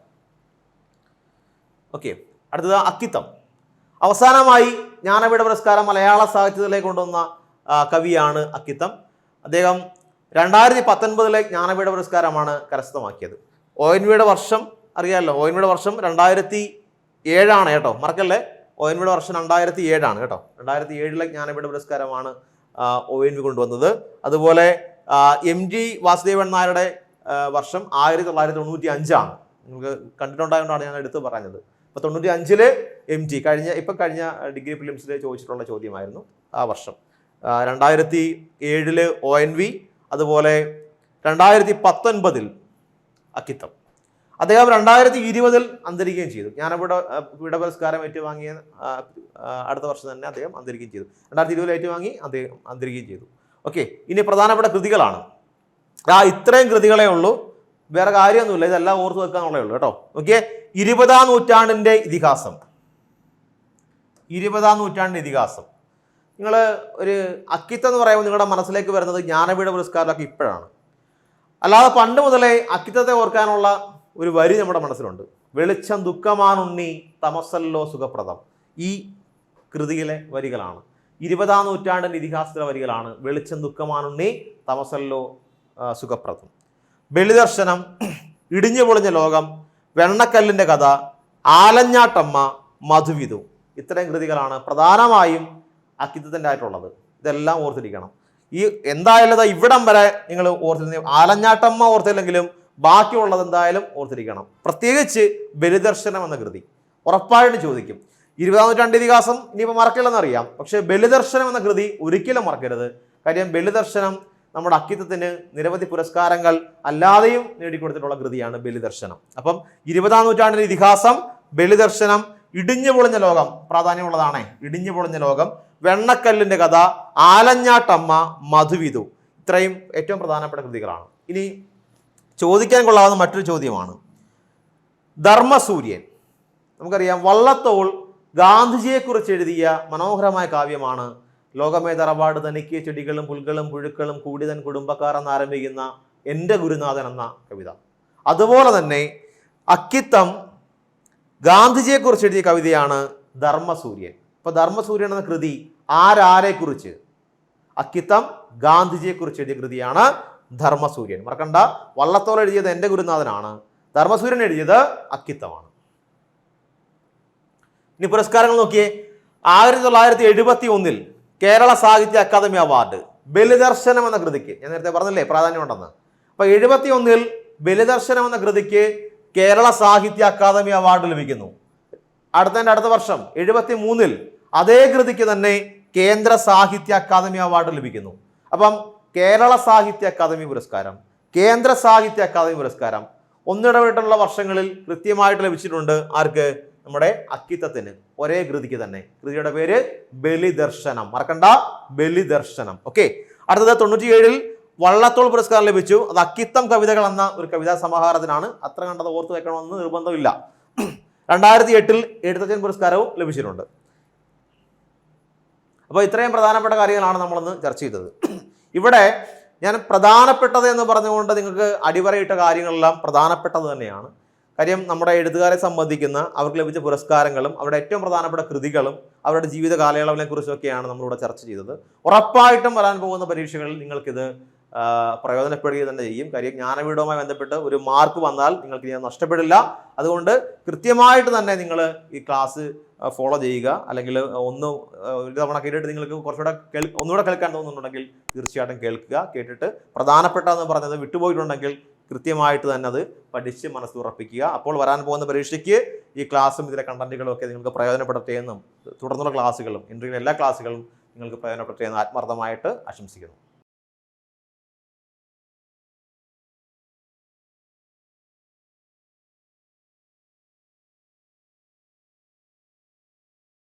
ഓക്കെ, അടുത്തത് അക്കിത്തം. അവസാനമായി ജ്ഞാനപീഠ പുരസ്കാരം മലയാള സാഹിത്യത്തിലേക്ക് കൊണ്ടുവന്ന കവിയാണ് അക്കിത്തം. അദ്ദേഹം 2019 ജ്ഞാനപീഠ പുരസ്കാരമാണ് കരസ്ഥമാക്കിയത്. ONVയുടെ വർഷം അറിയാമല്ലോ, ONVയുടെ വർഷം 2007 കേട്ടോ, മറക്കല്ലേ. ONVയുടെ വർഷം 2007 കേട്ടോ. 2007 ജ്ഞാനപീഠ പുരസ്കാരമാണ് ONV കൊണ്ടുവന്നത്. അതുപോലെ MG വാസുദേവൻ നായരുടെ വർഷം 1995. നിങ്ങൾക്ക് കണ്ടിട്ടുണ്ടായതുകൊണ്ടാണ് ഞാൻ എടുത്ത് പറഞ്ഞത്. അപ്പോൾ 95 MG കഴിഞ്ഞ ഡിഗ്രി ഫിലിംസിൽ ചോദിച്ചിട്ടുള്ള ചോദ്യമായിരുന്നു ആ വർഷം. 2007 ONV, അതുപോലെ 2019 അക്കിത്തം. അദ്ദേഹം 2020 അന്തരിക്കുകയും ചെയ്തു. ജ്ഞാനപീഠ പുരസ്കാരം ഏറ്റുവാങ്ങിയ അടുത്ത വർഷം തന്നെ അദ്ദേഹം അന്തരിക്കുകയും ചെയ്തു. 2020 ഏറ്റുവാങ്ങി അദ്ദേഹം അന്തരിക്കുകയും ചെയ്തു. ഓക്കെ, ഇനി പ്രധാനപ്പെട്ട കൃതികളാണ്. ഇത്രയും കൃതികളേ ഉള്ളൂ, വേറെ കാര്യമൊന്നുമില്ല. ഇതെല്ലാം ഓർത്ത് വെക്കാന്നുള്ളേ ഉള്ളൂ കേട്ടോ. ഓക്കെ, 20ാം നൂറ്റാണ്ടിൻ്റെ ഇതിഹാസം. 20ാം നൂറ്റാണ്ടിൻ്റെ ഇതിഹാസം. നിങ്ങൾ ഒരു അക്കിത്തം എന്ന് പറയുമ്പോൾ നിങ്ങളുടെ മനസ്സിലേക്ക് വരുന്നത് ജ്ഞാനപീഠ പുരസ്കാരമൊക്കെ ഇപ്പോഴാണ്. അല്ലാതെ പണ്ട് മുതലേ അക്കിത്തത്തെ ഓർക്കാനുള്ള ഒരു വരി നമ്മുടെ മനസ്സിലുണ്ട്. വെളിച്ചം ദുഃഖമാനുണ്ണി, തമസല്ലോ സുഖപ്രദം. ഈ കൃതിയിലെ വരികളാണ്. 20ാം നൂറ്റാണ്ടിൻ്റെ ഇതിഹാസത്തിലെ വരികളാണ്. വെളിച്ചം ദുഃഖമാനുണ്ണി, തമസല്ലോ സുഖപ്രദം. ബലിദർശനം, ഇടിഞ്ഞു പൊളിഞ്ഞ ലോകം, വെണ്ണക്കല്ലിൻ്റെ കഥ, ആലഞ്ഞാട്ടമ്മ, മധുവിധു. ഇത്രയും കൃതികളാണ് പ്രധാനമായും അക്കിത്തത്തിൻ്റെ ആയിട്ടുള്ളത്. ഇതെല്ലാം ഓർത്തിരിക്കണം. ഈ എന്തായാലും ഇവിടം വരെ നിങ്ങൾ ഓർത്തിരുന്ന ആലഞ്ഞാട്ടമ്മ ഓർത്തില്ലെങ്കിലും ബാക്കിയുള്ളത് എന്തായാലും ഓർത്തിരിക്കണം. പ്രത്യേകിച്ച് ബലിദർശനം എന്ന കൃതി ഉറപ്പായിട്ട് ചോദിക്കും. 20-ാം നൂറ്റാണ്ട് ഇതിഹാസം ഇനിയിപ്പോൾ മറക്കില്ലെന്നറിയാം, പക്ഷേ ബലിദർശനം എന്ന കൃതി ഒരിക്കലും മറക്കരുത്. കാര്യം ബലിദർശനം നമ്മുടെ അക്കിത്തത്തിന് നിരവധി പുരസ്കാരങ്ങൾ അല്ലാതെയും നേടിക്കൊടുത്തിട്ടുള്ള കൃതിയാണ് ബലിദർശനം. അപ്പം 20-ാം നൂറ്റാണ്ടിലെ ഇതിഹാസം, ബലിദർശനം, ഇടിഞ്ഞു പൊളിഞ്ഞ ലോകം പ്രാധാന്യമുള്ളതാണേ. ഇടിഞ്ഞു പൊളിഞ്ഞ ലോകം, വെണ്ണക്കല്ലിൻ്റെ കഥ, ആലഞ്ഞാട്ടമ്മ, മധുവിധു. ഇത്രയും ഏറ്റവും പ്രധാനപ്പെട്ട കൃതികളാണ്. ഇനി ചോദിക്കാൻ കൊള്ളാവുന്ന മറ്റൊരു ചോദ്യമാണ് ധർമ്മസൂര്യൻ. നമുക്കറിയാം വള്ളത്തോൾ ഗാന്ധിജിയെക്കുറിച്ച് എഴുതിയ മനോഹരമായ കാവ്യമാണ് ലോകമേ തറവാട് തനിക്ക് ചെടികളും പുൽകളും പുഴുക്കളും കൂടിതൻ കുടുംബക്കാർ എന്ന് ആരംഭിക്കുന്ന എൻ്റെ ഗുരുനാഥൻ എന്ന കവിത. അതുപോലെ തന്നെ അക്കിത്തം ഗാന്ധിജിയെക്കുറിച്ച് എഴുതിയ കവിതയാണ് ധർമ്മസൂര്യൻ. ഇപ്പൊ ധർമ്മസൂര്യൻ എന്ന കൃതി ആരാരെക്കുറിച്ച്? അക്കിത്തം ഗാന്ധിജിയെക്കുറിച്ച് എഴുതിയ കൃതിയാണ് ധർമ്മസൂര്യൻ. മറക്കണ്ട, വള്ളത്തോൾ എഴുതിയത് എൻ്റെ ഗുരുനാഥനാണ്, ധർമ്മസൂര്യൻ എഴുതിയത് അക്കിത്തമാണ്. ഇനി പുരസ്കാരങ്ങൾ നോക്കിയേ. 1971 കേരള സാഹിത്യ അക്കാദമി അവാർഡ് ബലിദർശനം എന്ന കൃതിക്ക്, ഞാൻ നേരത്തെ പറഞ്ഞില്ലേ പ്രാധാന്യമുണ്ടെന്ന്. അപ്പൊ 71 ബലിദർശനം എന്ന കൃതിക്ക് കേരള സാഹിത്യ അക്കാദമി അവാർഡ് ലഭിക്കുന്നു. അടുത്ത വർഷം 73 അതേ കൃതിക്ക് തന്നെ കേന്ദ്ര സാഹിത്യ അക്കാദമി അവാർഡ് ലഭിക്കുന്നു. അപ്പം കേരള സാഹിത്യ അക്കാദമി പുരസ്കാരം, കേന്ദ്ര സാഹിത്യ അക്കാദമി പുരസ്കാരം ഒന്നിടവിട്ടുള്ള വർഷങ്ങളിൽ കൃത്യമായിട്ട് ലഭിച്ചിട്ടുണ്ട്. ആർക്ക്? നമ്മുടെ അക്കിത്തത്തിന്, ഒരേ കൃതിക്ക് തന്നെ. കൃതിയുടെ പേര് ബലിദർശനം. മറക്കണ്ട, ബലിദർശനം. ഓക്കെ. അടുത്തത് 97 വള്ളത്തോൾ പുരസ്കാരം ലഭിച്ചു. അത് അക്കിത്തം കവിതകൾ എന്ന ഒരു കവിതാ സമാഹാരത്തിനാണ്. അത്ര കണ്ടത് ഓർത്ത് വെക്കണമെന്ന് നിർബന്ധമില്ല. 2008 എഴുത്തച്ഛൻ പുരസ്കാരവും ലഭിച്ചിട്ടുണ്ട്. അപ്പോൾ ഇത്രയും പ്രധാനപ്പെട്ട കാര്യങ്ങളാണ് നമ്മളിന്ന് ചർച്ച ചെയ്തത്. ഇവിടെ ഞാൻ പ്രധാനപ്പെട്ടത് എന്ന് പറഞ്ഞുകൊണ്ട് നിങ്ങൾക്ക് അടിവരയിട്ട കാര്യങ്ങളെല്ലാം പ്രധാനപ്പെട്ടത് തന്നെയാണ്. കാര്യം നമ്മുടെ എഴുത്തുകാരെ സംബന്ധിക്കുന്ന അവർക്ക് ലഭിച്ച പുരസ്കാരങ്ങളും അവരുടെ ഏറ്റവും പ്രധാനപ്പെട്ട കൃതികളും അവരുടെ ജീവിത കാലയളവിനെ കുറിച്ചൊക്കെയാണ് നമ്മളിവിടെ ചർച്ച ചെയ്തത്. ഉറപ്പായിട്ടും വരാൻ പോകുന്ന പരീക്ഷകളിൽ നിങ്ങൾക്കിത് പ്രയോജനപ്പെടുക തന്നെ ചെയ്യും. കാര്യം ജ്ഞാനപീഠവുമായി ബന്ധപ്പെട്ട് ഒരു മാർക്ക് വന്നാൽ നിങ്ങൾക്ക് ഇത് നഷ്ടപ്പെടില്ല. അതുകൊണ്ട് കൃത്യമായിട്ട് തന്നെ നിങ്ങൾ ഈ ക്ലാസ് ഫോളോ ചെയ്യുക. അല്ലെങ്കിൽ ഒരു തവണ കേട്ടിട്ട് നിങ്ങൾക്ക് കുറച്ചുകൂടെ ഒന്നുകൂടെ കേൾക്കാൻ തോന്നുന്നുണ്ടെങ്കിൽ തീർച്ചയായിട്ടും കേൾക്കുക. കേട്ടിട്ട് പ്രധാനപ്പെട്ടതെന്ന് പറഞ്ഞത് വിട്ടുപോയിട്ടുണ്ടെങ്കിൽ കൃത്യമായിട്ട് തന്നെ അത് പഠിച്ച് മനസ്സുറപ്പിക്കുക. അപ്പോൾ വരാൻ പോകുന്ന പരീക്ഷയ്ക്ക് ഈ ക്ലാസ്സും ഇതിലെ കണ്ടന്റുകളും ഒക്കെ നിങ്ങൾക്ക് പ്രയോജനപ്പെടട്ടെ എന്നും തുടർന്നുള്ള ക്ലാസ്സുകളും ഇന്റർവ്യൂവിലെ എല്ലാ ക്ലാസ്സുകളും നിങ്ങൾക്ക് പ്രയോജനപ്പെടട്ടെ എന്ന് ആത്മാർത്ഥമായിട്ട് ആശംസിക്കുന്നു.